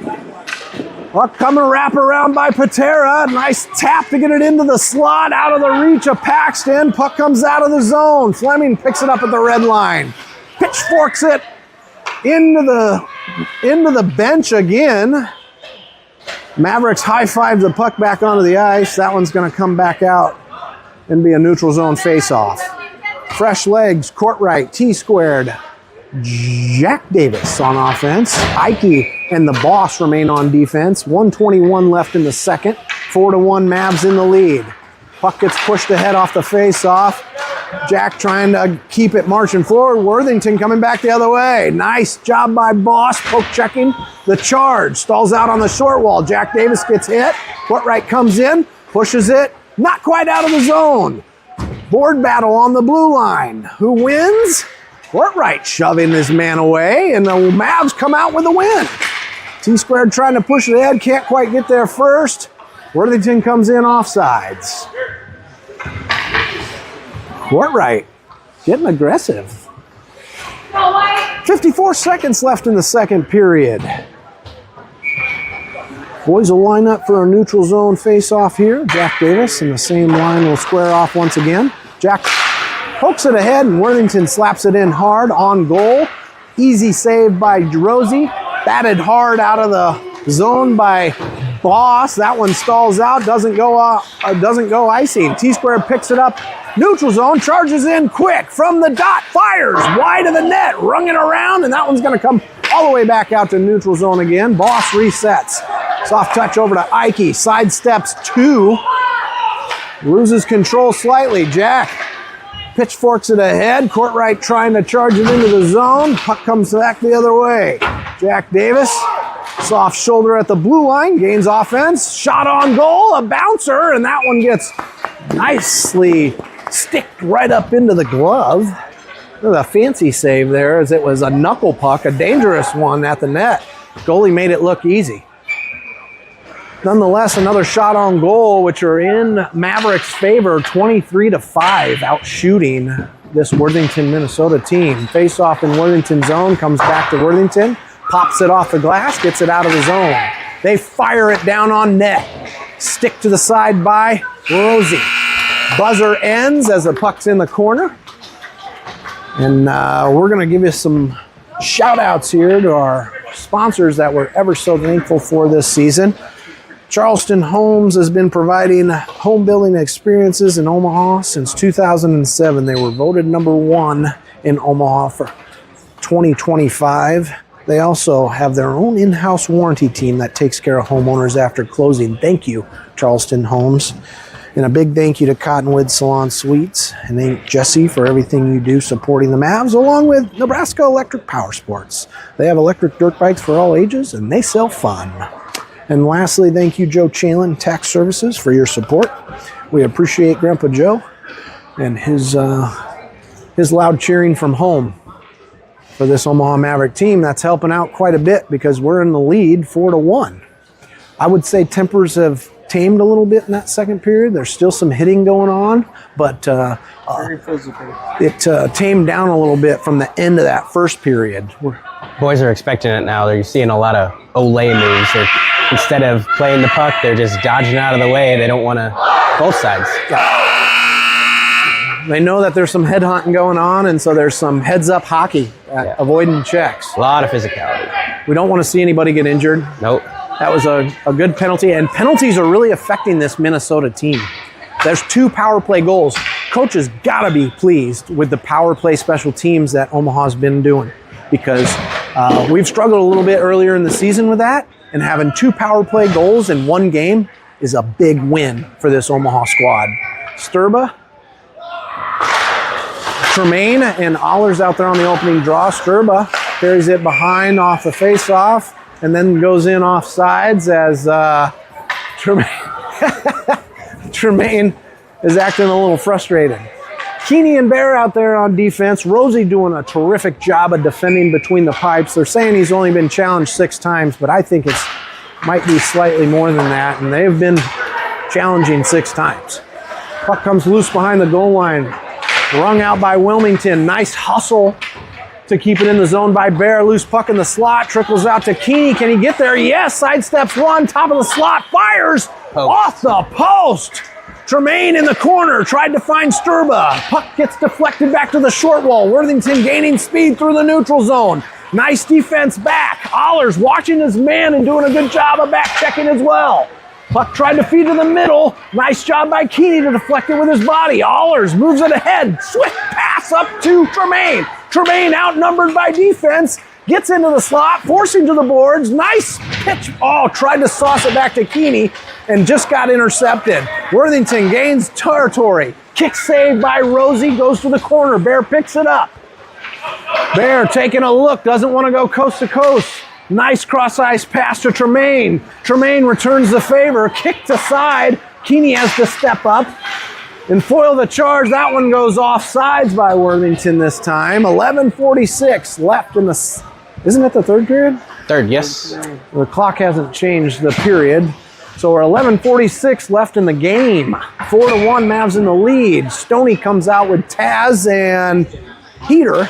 Puck coming wrap around by Patera. Nice tap to get it into the slot. Out of the reach of Paxton. Puck comes out of the zone. Fleming picks it up at the red line. Pitchforks it into the bench again. Mavericks high-five the puck back onto the ice. That one's going to come back out and be a neutral zone face-off. Fresh legs, court right, T-squared. Jack Davis on offense. Ike and the boss remain on defense. 1:21 left in the second. 4-1 Mavs in the lead. Puck gets pushed ahead off the face-off. Jack trying to keep it marching forward. Worthington coming back the other way. Nice job by Boss, poke checking the charge. Stalls out on the short wall. Jack Davis gets hit. Courtright comes in, pushes it, not quite out of the zone. Board battle on the blue line. Who wins? Courtright shoving this man away, and the Mavs come out with a win. T-Squared trying to push it ahead, can't quite get there first. Worthington comes in offsides. Courtright getting aggressive. 54 seconds left in the second period. Boys will line up for a neutral zone face-off here. Jack Davis in the same line will square off once again. Jack pokes it ahead and Worthington slaps it in hard on goal. Easy save by Rosie. Batted hard out of the zone by Boss. That one stalls out, doesn't go icing. T-Squared picks it up. Neutral zone, charges in quick from the dot, fires wide of the net, rung it around, and that one's going to come all the way back out to neutral zone again. Boss resets. Soft touch over to Ike, sidesteps 2. Loses control slightly. Jack pitchforks it ahead. Courtright trying to charge it into the zone. Puck comes back the other way. Jack Davis, soft shoulder at the blue line, gains offense. Shot on goal, a bouncer, and that one gets nicely sticked right up into the glove. There's a fancy save there as it was a knuckle puck, a dangerous one at the net. Goalie made it look easy. Nonetheless, another shot on goal, which are in Mavericks' favor, 23-5, out shooting this Worthington, Minnesota team. Face off in Worthington zone, comes back to Worthington, pops it off the glass, gets it out of the zone. They fire it down on net. Stick to the side by Rosie. Buzzer ends as the puck's in the corner. And we're going to give you some shout outs here to our sponsors that we're ever so thankful for this season. Charleston Homes has been providing home building experiences in Omaha since 2007. They were voted #1 in Omaha for 2025. They also have their own in-house warranty team that takes care of homeowners after closing. Thank you, Charleston Homes. And a big thank you to Cottonwood Salon Suites and Aunt Jessie for everything you do supporting the Mavs, along with Nebraska Electric Power Sports. They have electric dirt bikes for all ages, and they sell fun. And lastly, thank you, Joe Chalin Tax Services, for your support. We appreciate Grandpa Joe and his loud cheering from home for this Omaha Maverick team. That's helping out quite a bit because we're in the lead 4-1. I would say tempers have tamed a little bit in that second period. There's still some hitting going on, but Very physical. it tamed down a little bit from the end of that first period. Boys are expecting it now. They're seeing a lot of Olay moves. Instead of playing the puck, they're just dodging out of the way. They don't want to, both sides. They know that there's some head hunting going on, and so there's some heads-up hockey, avoiding checks. A lot of physicality. We don't want to see anybody get injured. Nope. That was a good penalty, and penalties are really affecting this Minnesota team. There's 2 power play goals. Coaches got to be pleased with the power play special teams that Omaha's been doing because we've struggled a little bit earlier in the season with that, and having 2 power play goals in one game is a big win for this Omaha squad. Sturba, Tremaine, and Allers out there on the opening draw. Sturba carries it behind off the face-off and then goes in off sides as Tremaine is acting a little frustrated. Keeney and Bear out there on defense. Rosie doing a terrific job of defending between the pipes. They're saying he's only been challenged 6 times, but I think it might be slightly more than that, and they've been challenging 6 times. Puck comes loose behind the goal line. Rung out by Wilmington. Nice hustle to keep it in the zone by Bear. Loose puck in the slot. Trickles out to Keeney. Can he get there? Yes. Sidesteps one. Top of the slot. Fires off the post. Tremaine in the corner. Tried to find Sturba. Puck gets deflected back to the short wall. Worthington gaining speed through the neutral zone. Nice defense back. Allers watching his man and doing a good job of back checking as well. Puck tried to feed to the middle. Nice job by Keeney to deflect it with his body. Allers moves it ahead. Swift pass up to Tremaine. Tremaine outnumbered by defense. Gets into the slot, forcing to the boards. Nice pitch. Oh, tried to sauce it back to Keeney. and just got intercepted. Worthington gains territory. Kick saved by Rosie, goes to the corner. Bear picks it up. Bear taking a look, doesn't want to go coast to coast. Nice cross-ice pass to Tremaine. Tremaine returns the favor, kicked aside. Keeney has to step up and foil the charge. That one goes off sides by Worthington this time. 11:46 left in the... Isn't it the third period? Third, yes. The clock hasn't changed the period. So we're 11:46 left in the game. 4-1, Mavs in the lead. Stoney comes out with Taz and Heater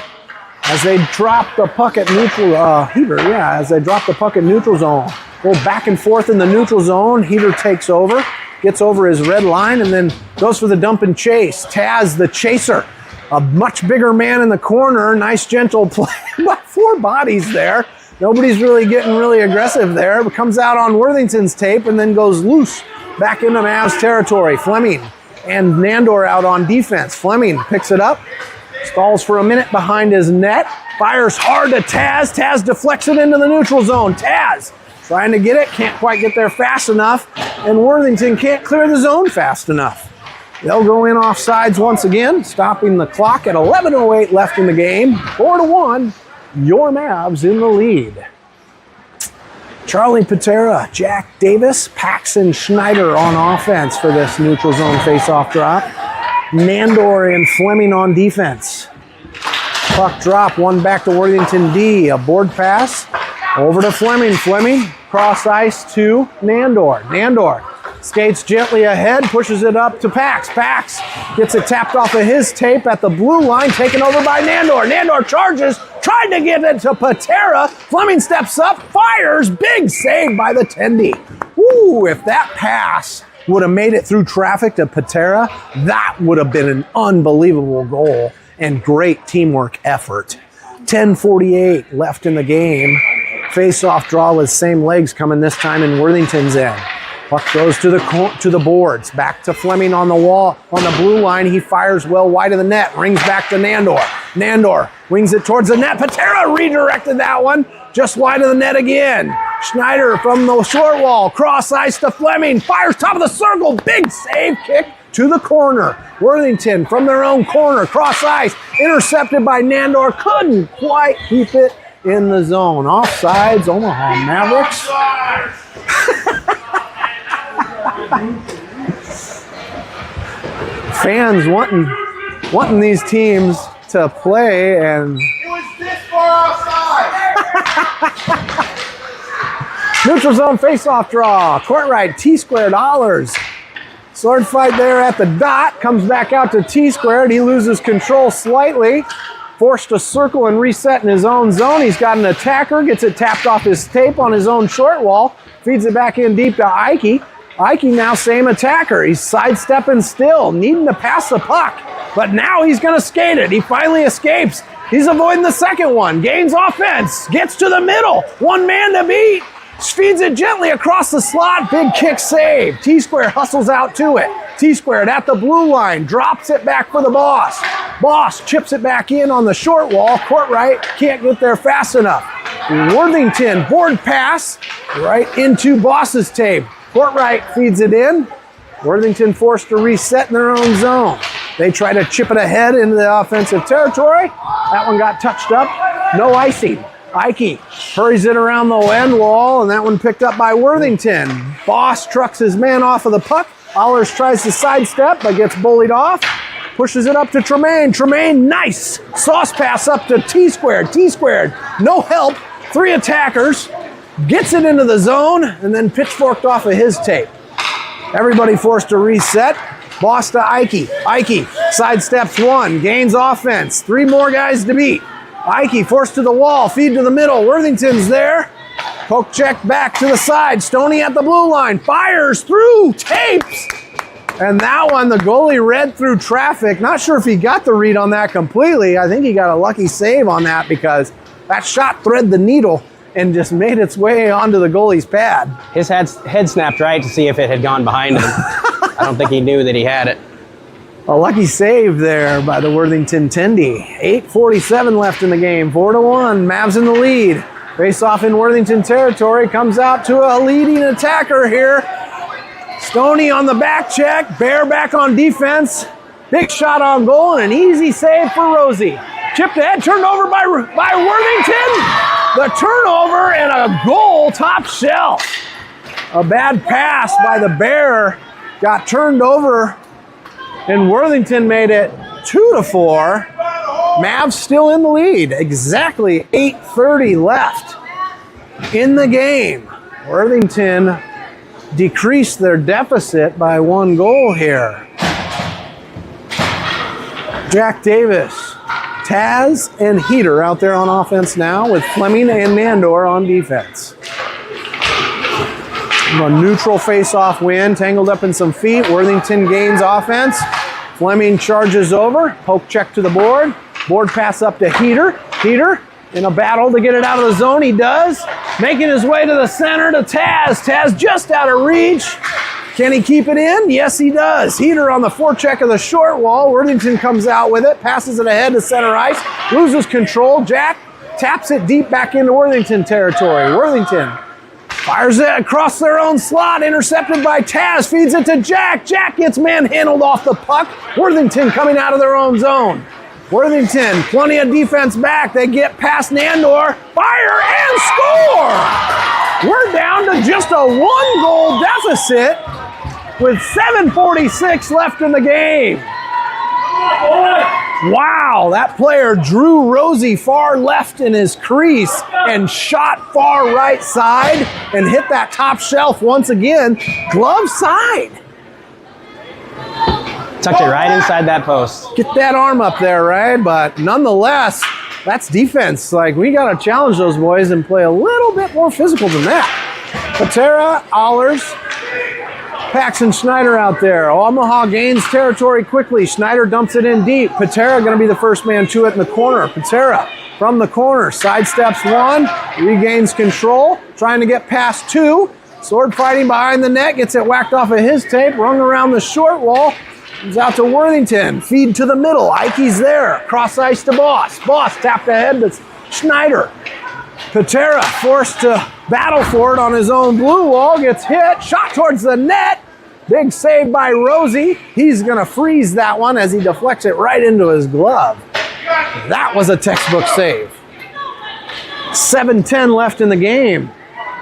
as they drop the puck at neutral. As they drop the puck at neutral zone. Go back and forth in the neutral zone. Heater takes over, gets over his red line, and then goes for the dump and chase. Taz, the chaser, a much bigger man in the corner. Nice gentle play, but 4 bodies there. Nobody's really getting really aggressive there. But comes out on Worthington's tape and then goes loose back into Mavs territory. Fleming and Nandor out on defense. Fleming picks it up, stalls for a minute behind his net, fires hard to Taz. Taz deflects it into the neutral zone. Taz trying to get it, can't quite get there fast enough, and Worthington can't clear the zone fast enough. They'll go in off sides once again, stopping the clock at 11:08 left in the game. 4-1. Your Mavs in the lead. Charlie Patera, Jack Davis, Paxton Schneider on offense for this neutral zone face-off drop. Nandor and Fleming on defense. Puck drop, one back to Worthington D. A board pass over to Fleming. Fleming cross ice to Nandor. Nandor skates gently ahead, pushes it up to Pax. Pax gets it tapped off of his tape at the blue line, taken over by Nandor. Nandor charges, tried to get it to Patera. Fleming steps up, fires, big save by the Tendy. Ooh, if that pass would have made it through traffic to Patera, that would have been an unbelievable goal and great teamwork effort. 10:48 left in the game. Face-off draw with same legs coming this time in Worthington's end. Puck goes to the boards. Back to Fleming on the wall, on the blue line. He fires well wide of the net. Rings back to Nandor. Nandor wings it towards the net. Patera redirected that one. Just wide of the net again. Schneider from the short wall. Cross ice to Fleming. Fires top of the circle. Big save kick to the corner. Worthington from their own corner. Cross ice. Intercepted by Nandor. Couldn't quite keep it in the zone. Offsides, Omaha Mavericks. Fans wanting these teams to play, and It was this far outside. neutral zone face-off draw. Court right, T-squared Allers. Sword fight there at the dot. Comes back out to T-squared. He loses control slightly. Forced to circle and reset in his own zone. He's got an attacker. Gets it tapped off his tape on his own short wall. Feeds it back in deep to Ike. Ike now same attacker. He's sidestepping still, needing to pass the puck. But now he's going to skate it. He finally escapes. He's avoiding the second one. Gains offense. Gets to the middle. One man to beat. Feeds it gently across the slot. Big kick save. T-square hustles out to it. T-squared at the blue line. Drops it back for the boss. Boss chips it back in on the short wall. Court right. Can't get there fast enough. Worthington board pass right into Boss's tape. Court right feeds it in. Worthington forced to reset in their own zone. They try to chip it ahead into the offensive territory. That one got touched up. No icing. Ike hurries it around the end wall, and that one picked up by Worthington. Boss trucks his man off of the puck. Allers tries to sidestep, but gets bullied off. Pushes it up to Tremaine. Tremaine, nice sauce pass up to T-squared. T-squared, no help. 3 attackers. Gets it into the zone, and then pitchforked off of his tape. Everybody forced to reset. Boss to Ike. Ike sidesteps 1, gains offense. 3 more guys to beat. Ike forced to the wall, feed to the middle. Worthington's there. Poke check back to the side. Stoney at the blue line. Fires through tapes. And that one, the goalie read through traffic. Not sure if he got the read on that completely. I think he got a lucky save on that because that shot threaded the needle and just made its way onto the goalie's pad. His head snapped right to see if it had gone behind him. I don't think he knew that he had it. A lucky save there by the Worthington Tendy. 8:47 left in the game. 4-1. Mavs in the lead. Face off in Worthington territory. Comes out to a leading attacker here. Stoney on the back check. Bear back on defense. Big shot on goal and an easy save for Rosie. Chipped ahead, turned over by Worthington. The turnover and a goal top shelf. A bad pass by the Bear got turned over and Worthington made it 2-4. Mavs still in the lead. Exactly 8:30 left in the game. Worthington decreased their deficit by 1 goal here. Jack Davis, Taz, and Heater out there on offense now with Fleming and Nandor on defense. A neutral face-off win, tangled up in some feet. Worthington gains offense. Fleming charges over, poke check to the board. Board pass up to Heater. Heater in a battle to get it out of the zone. He does. Making his way to the center to Taz. Taz just out of reach. Can he keep it in? Yes, he does. Heater on the forecheck of the short wall. Worthington comes out with it, passes it ahead to center ice, loses control. Jack taps it deep back into Worthington territory. Worthington fires it across their own slot, intercepted by Taz, feeds it to Jack. Jack gets manhandled off the puck. Worthington coming out of their own zone. Worthington, plenty of defense back. They get past Nandor, fire and score! We're down to just a 1-goal deficit with 7:46 left in the game. Wow, that player drew Rosie far left in his crease and shot far right side and hit that top shelf once again, glove side. Tucked it right inside that post. Get that arm up there, right? But nonetheless, that's defense. Like, we got to challenge those boys and play a little bit more physical than that. Patera, Allers, Paxton Schneider out there. Omaha gains territory quickly. Schneider dumps it in deep. Patera going to be the first man to it in the corner. Patera from the corner, sidesteps 1, regains control, trying to get past 2. Sword fighting behind the net, gets it whacked off of his tape, rung around the short wall. Comes out to Worthington. Feed to the middle. Ikey's there. Cross ice to Boss. Boss tapped ahead to Schneider. Patera forced to battle for it on his own blue wall. Gets hit. Shot towards the net. Big save by Rosie. He's going to freeze that one as he deflects it right into his glove. That was a textbook save. 7:10 left in the game.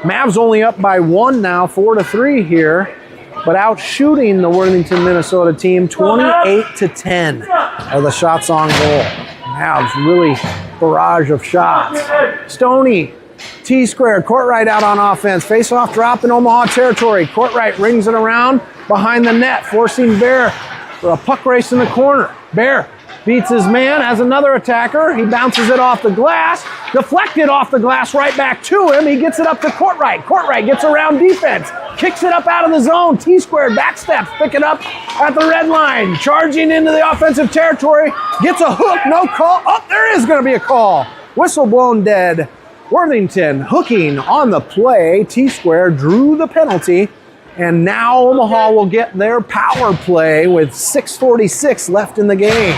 Mavs only up by 1 now, 4-3 here. But out shooting the Worthington, Minnesota team 28-10 are the shots on goal. Mavs really barrage of shots. Stoney, T-square, Courtright out on offense. Face-off drop in Omaha territory. Courtright rings it around behind the net, forcing Bear for a puck race in the corner. Bear beats his man, has another attacker. He bounces it off the glass, deflected off the glass right back to him. He gets it up to Courtright. Courtright gets around defense, kicks it up out of the zone. T-squared, backsteps, pick it up at the red line. Charging into the offensive territory, gets a hook, no call. Oh, there is going to be a call. Whistle blown dead. Worthington hooking on the play. T-square drew the penalty. And now Omaha will get their power play with 6:46 left in the game.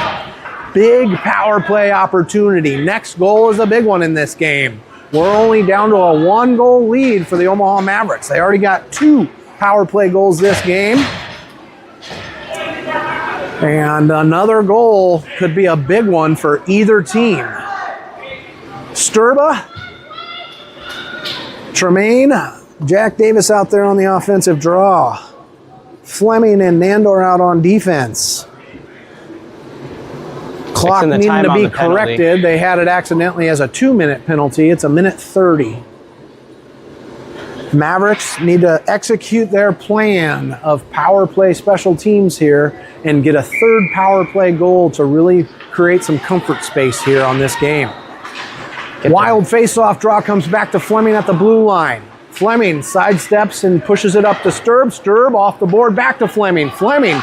Big power play opportunity. Next goal is a big one in this game. We're only down to a 1-goal lead for the Omaha Mavericks. They already got 2 power play goals this game. And another goal could be a big one for either team. Sturba, Tremaine, Jack Davis out there on the offensive draw. Fleming and Nandor out on defense. Clock needing to be corrected. They had it accidentally as a 2-minute penalty. It's a 1:30. Mavericks need to execute their plan of power play special teams here and get a 3rd power play goal to really create some comfort space here on this game. Wild face-off draw comes back to Fleming at the blue line. Fleming sidesteps and pushes it up to Sturb. Sturb off the board, back to Fleming. Fleming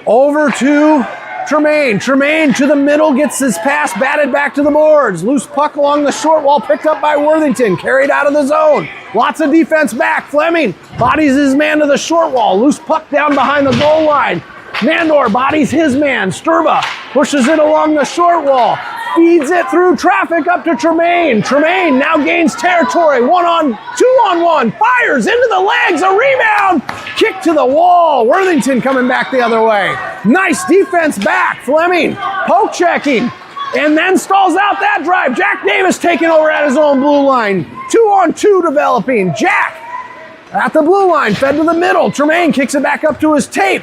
over to Tremaine. Tremaine to the middle, gets his pass batted back to the boards. Loose puck along the short wall, picked up by Worthington, carried out of the zone. Lots of defense back. Fleming bodies his man to the short wall. Loose puck down behind the goal line. Nandor bodies his man. Sturba pushes it along the short wall. feeds it through traffic up to Tremaine. Tremaine now gains territory. 2-on-1. Fires into the legs. A rebound. Kick to the wall. Worthington coming back the other way. Nice defense back. Fleming poke checking. And then stalls out that drive. Jack Davis taking over at his own blue line. 2-on-2 developing. Jack at the blue line. Fed to the middle. Tremaine kicks it back up to his tape.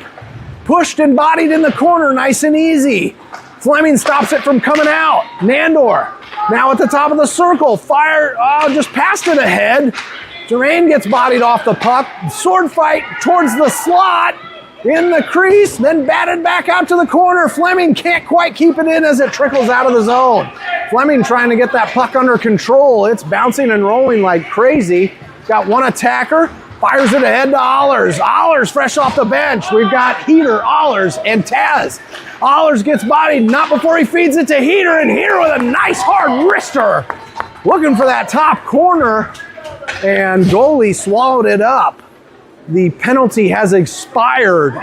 Pushed and bodied in the corner. Nice and easy. Fleming stops it from coming out. Nandor now at the top of the circle. Fire, just passed it ahead. Tremaine gets bodied off the puck. Sword fight towards the slot. In the crease, then batted back out to the corner. Fleming can't quite keep it in as it trickles out of the zone. Fleming trying to get that puck under control. It's bouncing and rolling like crazy. Got one attacker, fires it ahead to Allers. Allers fresh off the bench. We've got Heater, Allers, and Taz. Allers gets bodied, not before he feeds it to Heater, and Heater with a nice hard wrister. Looking for that top corner, and goalie swallowed it up. The penalty has expired.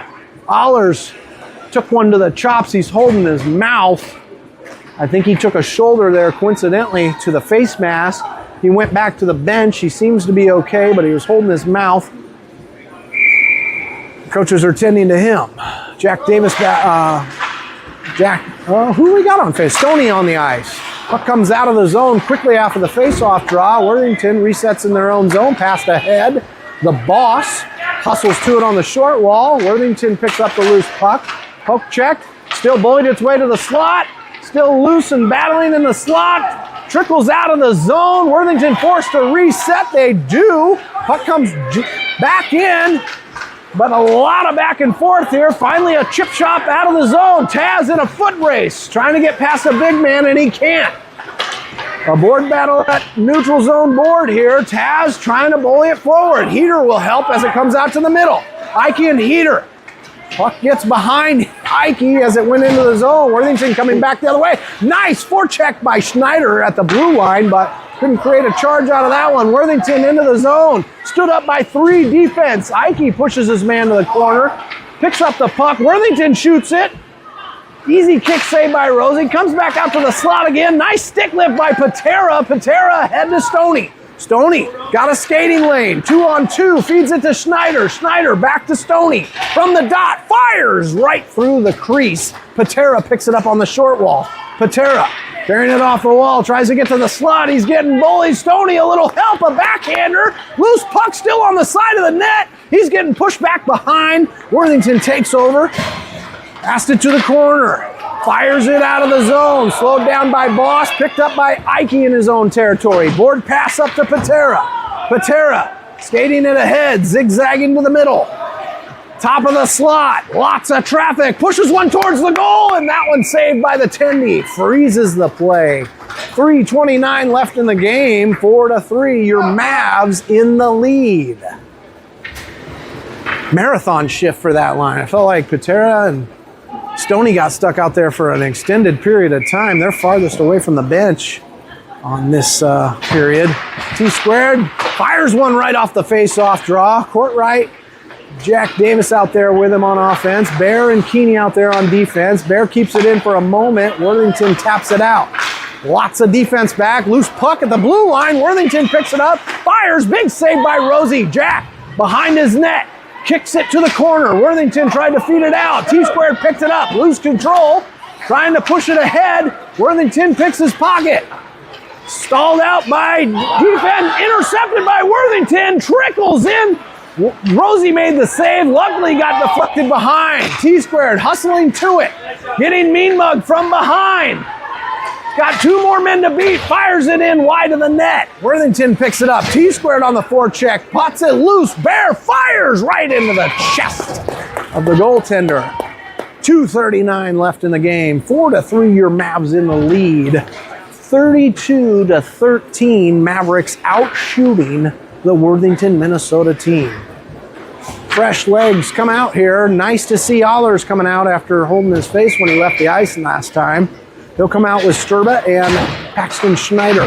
Allers took one to the chops. He's holding his mouth. I think he took a shoulder there, coincidentally, to the face mask. He went back to the bench. He seems to be okay, but he was holding his mouth. Coaches are tending to him. Jack Davis, who we got on face? Stoney on the ice. Puck comes out of the zone quickly after the face-off draw. Worthington resets in their own zone, passed ahead. The boss hustles to it on the short wall. Worthington picks up the loose puck. Poke checked. Still bullied its way to the slot. Still loose and battling in the slot. Trickles out of the zone. Worthington forced to reset. They do. Puck comes back in. But a lot of back and forth here. Finally a chip shot out of the zone. Taz in a foot race. Trying to get past a big man and he can't. A board battle at neutral zone board here. Taz trying to bully it forward. Heater will help as it comes out to the middle. Ike and Heater. Puck gets behind Ike as it went into the zone. Worthington coming back the other way. Nice forecheck by Schneider at the blue line, but couldn't create a charge out of that one. Worthington into the zone. Stood up by 3 defense. Ike pushes his man to the corner. Picks up the puck. Worthington shoots it. Easy kick save by Rosie. Comes back out to the slot again. Nice stick lift by Patera. Patera ahead to Stoney. Stoney got a skating lane. 2-on-2. Feeds it to Schneider. Schneider back to Stoney. From the dot. Fires right through the crease. Patera picks it up on the short wall. Patera carrying it off the wall. Tries to get to the slot. He's getting bullied. Stoney a little help. A backhander. Loose puck still on the side of the net. He's getting pushed back behind. Worthington takes over. Passed it to the corner. Fires it out of the zone. Slowed down by Boss. Picked up by Ike in his own territory. Board pass up to Patera. Patera skating it ahead. Zigzagging to the middle. Top of the slot. Lots of traffic. Pushes one towards the goal. And that one saved by the Tendy. Freezes the play. 3:29 left in the game. 4-3. Your Mavs in the lead. Marathon shift for that line. I felt like Patera and Stoney got stuck out there for an extended period of time. They're farthest away from the bench on this period. T-squared fires one right off the face-off draw. Court right. Jack Davis out there with him on offense. Bear and Keeney out there on defense. Bear keeps it in for a moment. Worthington taps it out. Lots of defense back. Loose puck at the blue line. Worthington picks it up. Fires. Big save by Rosie. Jack behind his net. Kicks it to the corner. Worthington tried to feed it out. T-squared picked it up. Lose control. Trying to push it ahead. Worthington picks his pocket. Stalled out by defense. Intercepted by Worthington. Trickles in. Rosie made the save. Luckily got deflected behind. T-squared hustling to it. Getting mean mug from behind. Got 2 more men to beat. Fires it in wide of the net. Worthington picks it up. T-squared on the forecheck. Pots it loose. Bear fires right into the chest of the goaltender. 2:39 left in the game. 4-3. Your Mavs in the lead. 32-13. Mavericks out shooting the Worthington, Minnesota team. Fresh legs come out here. Nice to see Allers coming out after holding his face when he left the ice last time. He'll come out with Sturba and Paxton Schneider.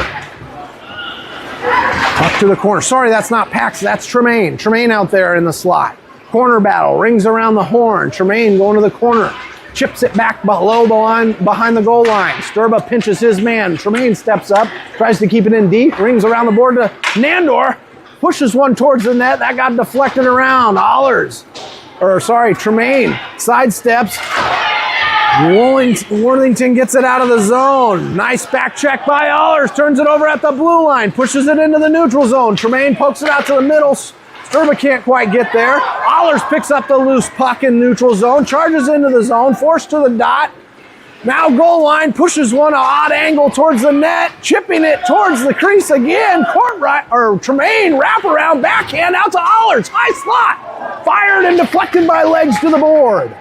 Up to the corner. Sorry, that's not Paxton. That's Tremaine. Tremaine out there in the slot. Corner battle. Rings around the horn. Tremaine going to the corner. chips it back below the line, behind the goal line. Sturba pinches his man. Tremaine steps up, tries to keep it in deep, rings around the board to Nandor, pushes one towards the net. That got deflected around. Tremaine sidesteps. Worthington gets it out of the zone. Nice back check by Allers. Turns it over at the blue line. Pushes it into the neutral zone. Tremaine pokes it out to the middle. Sturba can't quite get there. Allers picks up the loose puck in neutral zone. Charges into the zone. Forced to the dot. Now goal line. Pushes one odd angle towards the net. Chipping it towards the crease again. Tremaine wraparound backhand out to Allers. High slot. Fired and deflected by legs to the board.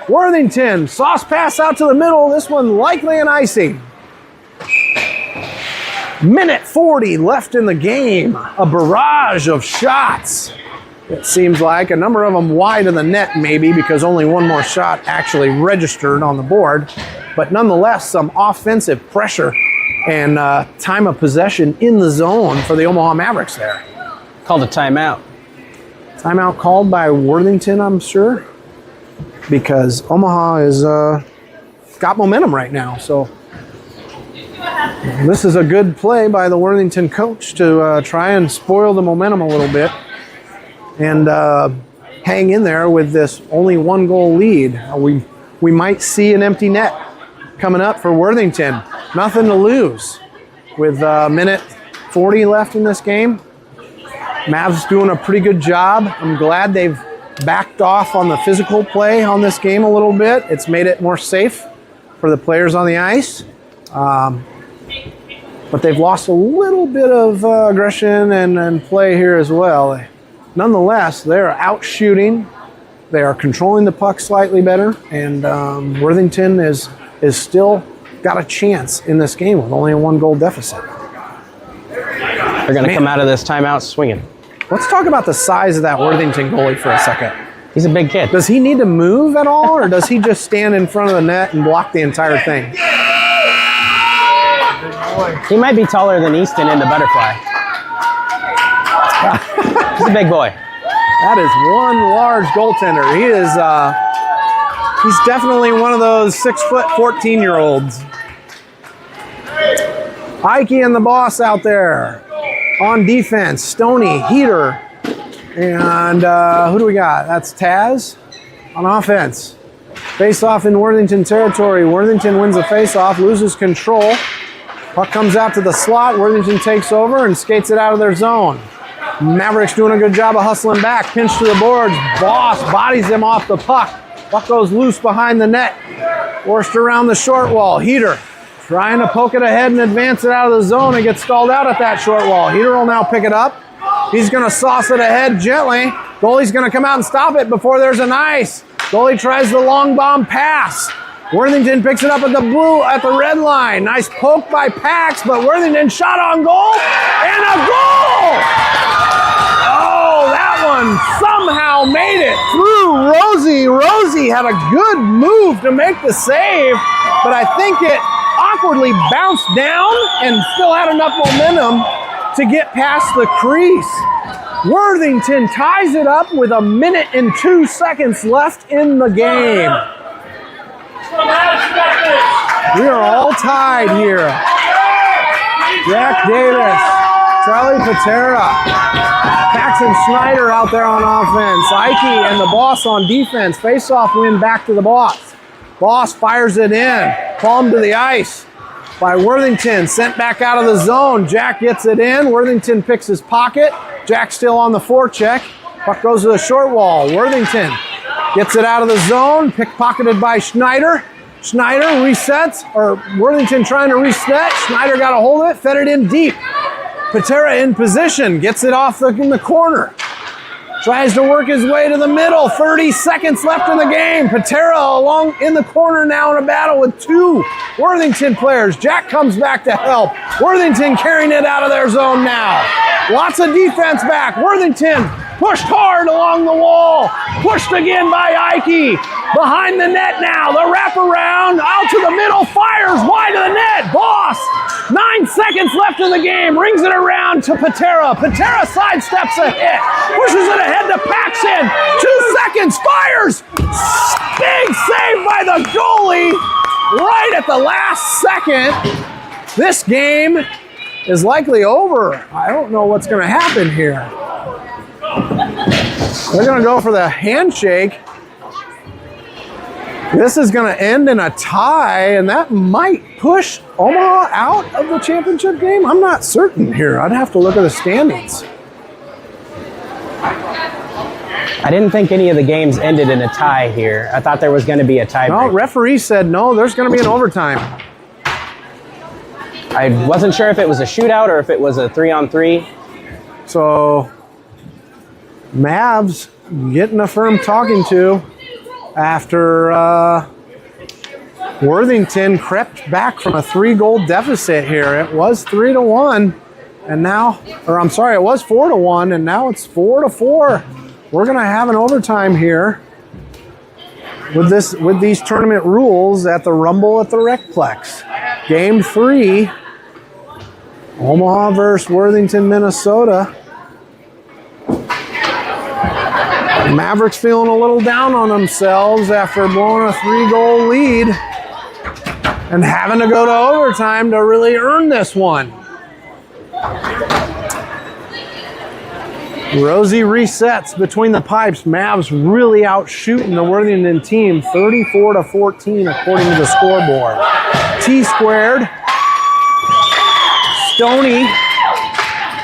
Worthington, sauce pass out to the middle. This one likely an icing. Minute 40 left in the game. A barrage of shots. It seems like a number of them wide of the net maybe because only one more shot actually registered on the board. But nonetheless, some offensive pressure and time of possession in the zone for the Omaha Mavericks there. Called a timeout. Timeout called by Worthington, I'm sure. Because Omaha is got momentum right now. So this is a good play by the Worthington coach to try and spoil the momentum a little bit and hang in there with this only 1-goal lead. We might see an empty net coming up for Worthington. Nothing to lose with minute 40 left in this game. Mavs doing a pretty good job. I'm glad they've backed off on the physical play on this game a little bit. It's made it more safe for the players on the ice. But they've lost a little bit of aggression and play here as well. Nonetheless, they're out shooting. They are controlling the puck slightly better. And Worthington is still got a chance in this game with only a 1-goal deficit. They're going to come out of this timeout swinging. Let's talk about the size of that Worthington goalie for a second. He's a big kid. Does he need to move at all, or does he just stand in front of the net and block the entire thing? He might be taller than Easton in the butterfly. He's a big boy. That is one large goaltender. He is, he's definitely one of those 6-foot 14-year-olds. Ike and the boss out there. On defense, Stoney, Heater, and who do we got? That's Taz. On offense, face-off in Worthington territory. Worthington wins the face-off, loses control. Puck comes out to the slot. Worthington takes over and skates it out of their zone. Mavericks doing a good job of hustling back. Pinch to the boards. Boss bodies him off the puck. Puck goes loose behind the net. Forced around the short wall. Heater trying to poke it ahead and advance it out of the zone and gets stalled out at that short wall. Heater will now pick it up. He's going to sauce it ahead gently. Goalie's going to come out and stop it before there's an ice. Goalie tries the long bomb pass. Worthington picks it up at the red line. Nice poke by Pax, but Worthington shot on goal and a goal! Oh, that one somehow made it through Rosie. Rosie had a good move to make the save, but I think it awkwardly bounced down and still had enough momentum to get past the crease. Worthington ties it up with 1 minute and 2 seconds left in the game. We are all tied here. Jack Davis, Charlie Patera, Paxton Schneider out there on offense. Ike and the boss on defense. Face-off win back to the boss. Boss fires it in. Palm to the ice by Worthington. Sent back out of the zone. Jack gets it in. Worthington picks his pocket. Jack still on the forecheck. Puck goes to the short wall. Worthington gets it out of the zone. Pickpocketed by Schneider. Schneider resets, or Worthington trying to reset. Schneider got a hold of it, fed it in deep. Patera in position, gets it off in the corner. Tries to work his way to the middle. 30 seconds left in the game. Patera along in the corner now in a battle with 2 Worthington players. Jack comes back to help. Worthington carrying it out of their zone now. Lots of defense back. Worthington pushed hard along the wall. Pushed again by Ike. Behind the net now. The wraparound out to the middle. Fires wide of the net. Boss. 9 seconds left in the game. Rings it around to Patera. Patera sidesteps a hit. Pushes it ahead to Paxton. 2 seconds. seconds, fires! Big save by the goalie right at the last second. This game is likely over. I don't know what's going to happen here. They're going to go for the handshake. This is going to end in a tie, and that might push Omaha out of the championship game. I'm not certain here. I'd have to look at the standings. I didn't think any of the games ended in a tie here. I thought there was going to be a tie. No, referee said no, there's going to be an overtime. I wasn't sure if it was a shootout or if it was a 3-on-3. So, Mavs getting a firm talking to after Worthington crept back from a 3-goal deficit here. It was 3-1, and now, or I'm sorry, it was 4-1, and now it's 4-4. We're gonna have an overtime here with these tournament rules at the Rumble at the Recplex. Game 3, Omaha versus Worthington, Minnesota. Mavericks feeling a little down on themselves after blowing a 3-goal lead and having to go to overtime to really earn this one. Rosie resets between the pipes. Mavs really out shooting the Worthington team 34-14 according to the scoreboard. T-squared. Stoney.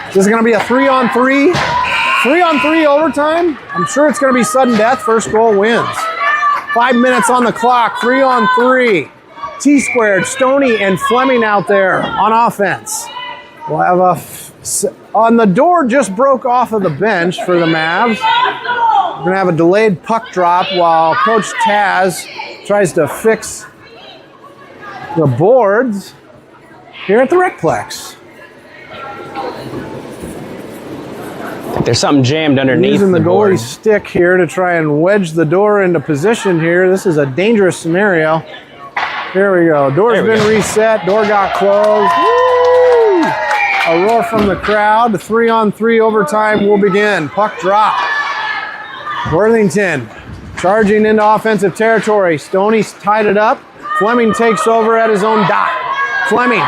This is going to be a 3-on-3. 3-on-3 overtime. I'm sure it's going to be sudden death. First goal wins. 5 minutes on the clock. 3-on-3. T-squared. Stoney and Fleming out there on offense. We'll have on the door just broke off of the bench for the Mavs. We're going to have a delayed puck drop while Coach Taz tries to fix the boards here at the Recplex. There's something jammed underneath. Using the board. goalie's stick here to try and wedge the door into position here. This is a dangerous scenario. Here we go. Door's been reset. Door got closed. Woo! A roar from the crowd. The 3-on-3 overtime will begin. Puck drop. Worthington charging into offensive territory. Stoney's tied it up. Fleming takes over at his own dot. Fleming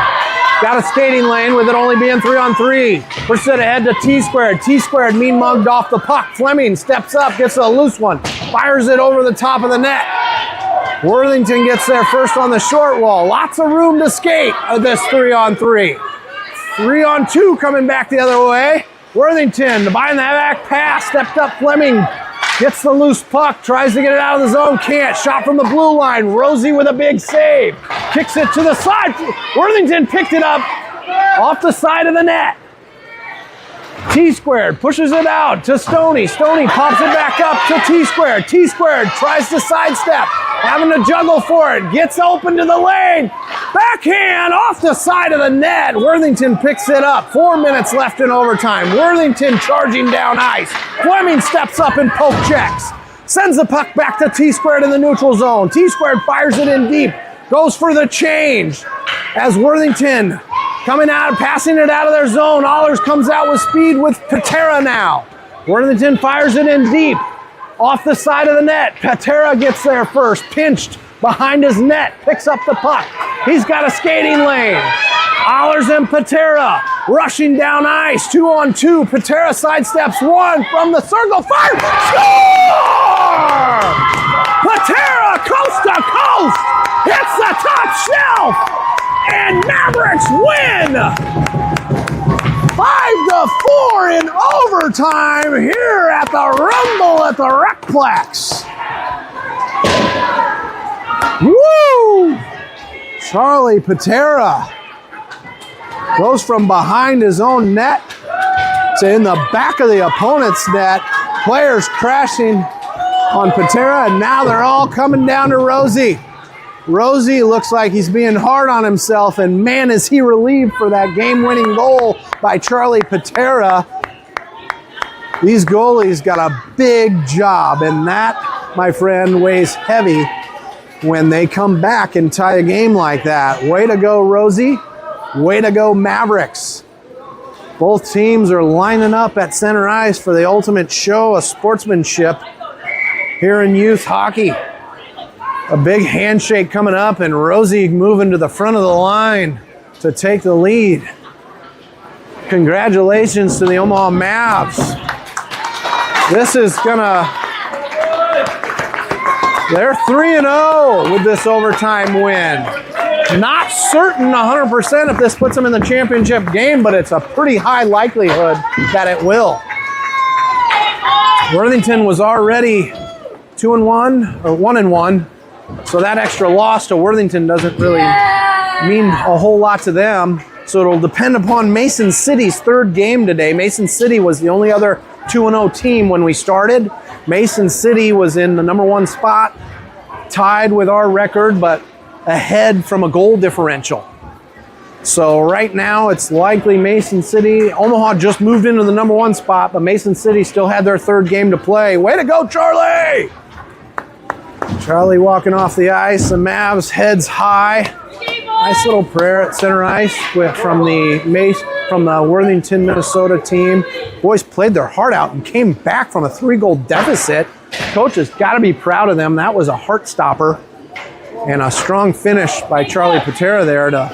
got a skating lane with it only being 3-on-3. Pushes it ahead to T-squared. T-squared mean mugged off the puck. Fleming steps up, gets a loose one. Fires it over the top of the net. Worthington gets there first on the short wall. Lots of room to skate of this 3-on-3. 3-on-2 coming back the other way. Worthington behind the back pass. Stepped up Fleming. Gets the loose puck. Tries to get it out of the zone. Can't. Shot from the blue line. Rosie with a big save. Kicks it to the side. Worthington picked it up off the side of the net. T-squared pushes it out to Stoney. Stoney pops it back up to T-squared. T-squared tries to sidestep. Having to juggle for it. Gets open to the lane. Backhand off the side of the net. Worthington picks it up. 4 minutes left in overtime. Worthington charging down ice. Fleming steps up and poke checks. Sends the puck back to T-squared in the neutral zone. T-squared fires it in deep. Goes for the change. As Worthington coming out, passing it out of their zone. Allers comes out with speed with Patera now. Worthington fires it in deep. Off the side of the net. Patera gets there first. Pinched behind his net. Picks up the puck. He's got a skating lane. Allers and Patera rushing down ice. 2-on-2. Patera sidesteps one from the circle. Fire! Score! Patera coast to coast. Hits the top shelf. And Mavericks win! 5-4 in overtime here at the Rumble at the Recplex. Woo! Charlie Patera goes from behind his own net to in the back of the opponent's net. Players crashing on Patera, and now they're all coming down to Rosie. Rosie looks like he's being hard on himself, and man, is he relieved for that game-winning goal by Charlie Patera. These goalies got a big job, and that, my friend, weighs heavy when they come back and tie a game like that. Way to go, Rosie. Way to go, Mavericks. Both teams are lining up at center ice for the ultimate show of sportsmanship here in youth hockey. A big handshake coming up, and Rosie moving to the front of the line to take the lead. Congratulations to the Omaha Mavs. This is gonna, they're 3-0 with this overtime win. Not certain 100% if this puts them in the championship game, but it's a pretty high likelihood that it will. Worthington was already 2-1 or 1-1, so that extra loss to Worthington doesn't really mean a whole lot to them. So it'll depend upon Mason City's third game today. Mason City was the only other 2-0 team when we started. Mason City was in the number 1 spot, tied with our record, but ahead from a goal differential. So right now it's likely Mason City. Omaha just moved into the number 1 spot, but Mason City still had their third game to play. Way to go, Charlie! Charlie walking off the ice. The Mavs heads high. Nice little prayer at center ice from the Worthington, Minnesota team. Boys played their heart out and came back from a 3-goal deficit. Coach has got to be proud of them. That was a heart stopper and a strong finish by Charlie Patera there to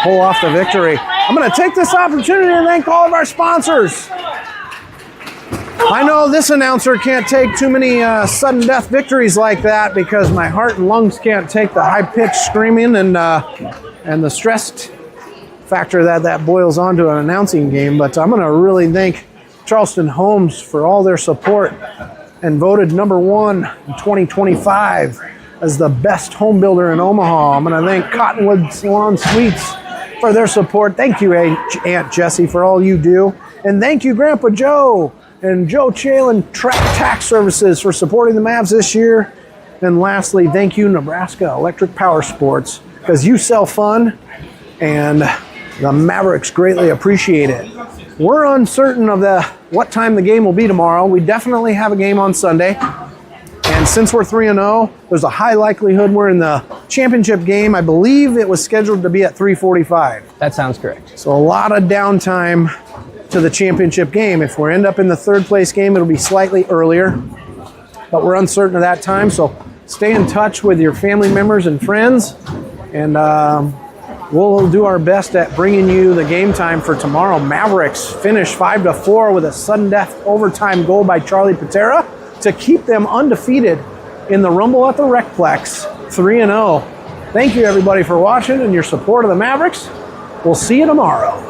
pull off the victory. I'm going to take this opportunity to thank all of our sponsors. I know this announcer can't take too many sudden death victories like that because my heart and lungs can't take the high-pitched screaming and the stressed factor that boils onto an announcing game. But I'm going to really thank Charleston Homes for all their support and voted number 1 in 2025 as the best home builder in Omaha. I'm going to thank Cottonwood Salon Suites for their support. Thank you, Aunt Jessie, for all you do. And thank you, Grandpa Joe and Joe Chalin Tax Services for supporting the Mavs this year. And lastly, thank you, Nebraska Electric Power Sports, because you sell fun and the Mavericks greatly appreciate it. We're uncertain of what time the game will be tomorrow. We definitely have a game on Sunday. And since we're 3-0, there's a high likelihood we're in the championship game. I believe it was scheduled to be at 3:45. That sounds correct. So a lot of downtime to the championship game. If we end up in the third place game, it'll be slightly earlier, but we're uncertain of that time. So stay in touch with your family members and friends, and we'll do our best at bringing you the game time for tomorrow. Mavericks finished 5-4 with a sudden death overtime goal by Charlie Patera to keep them undefeated in the Rumble at the Recplex, 3-0. Thank you, everybody, for watching and your support of the Mavericks. We'll see you tomorrow.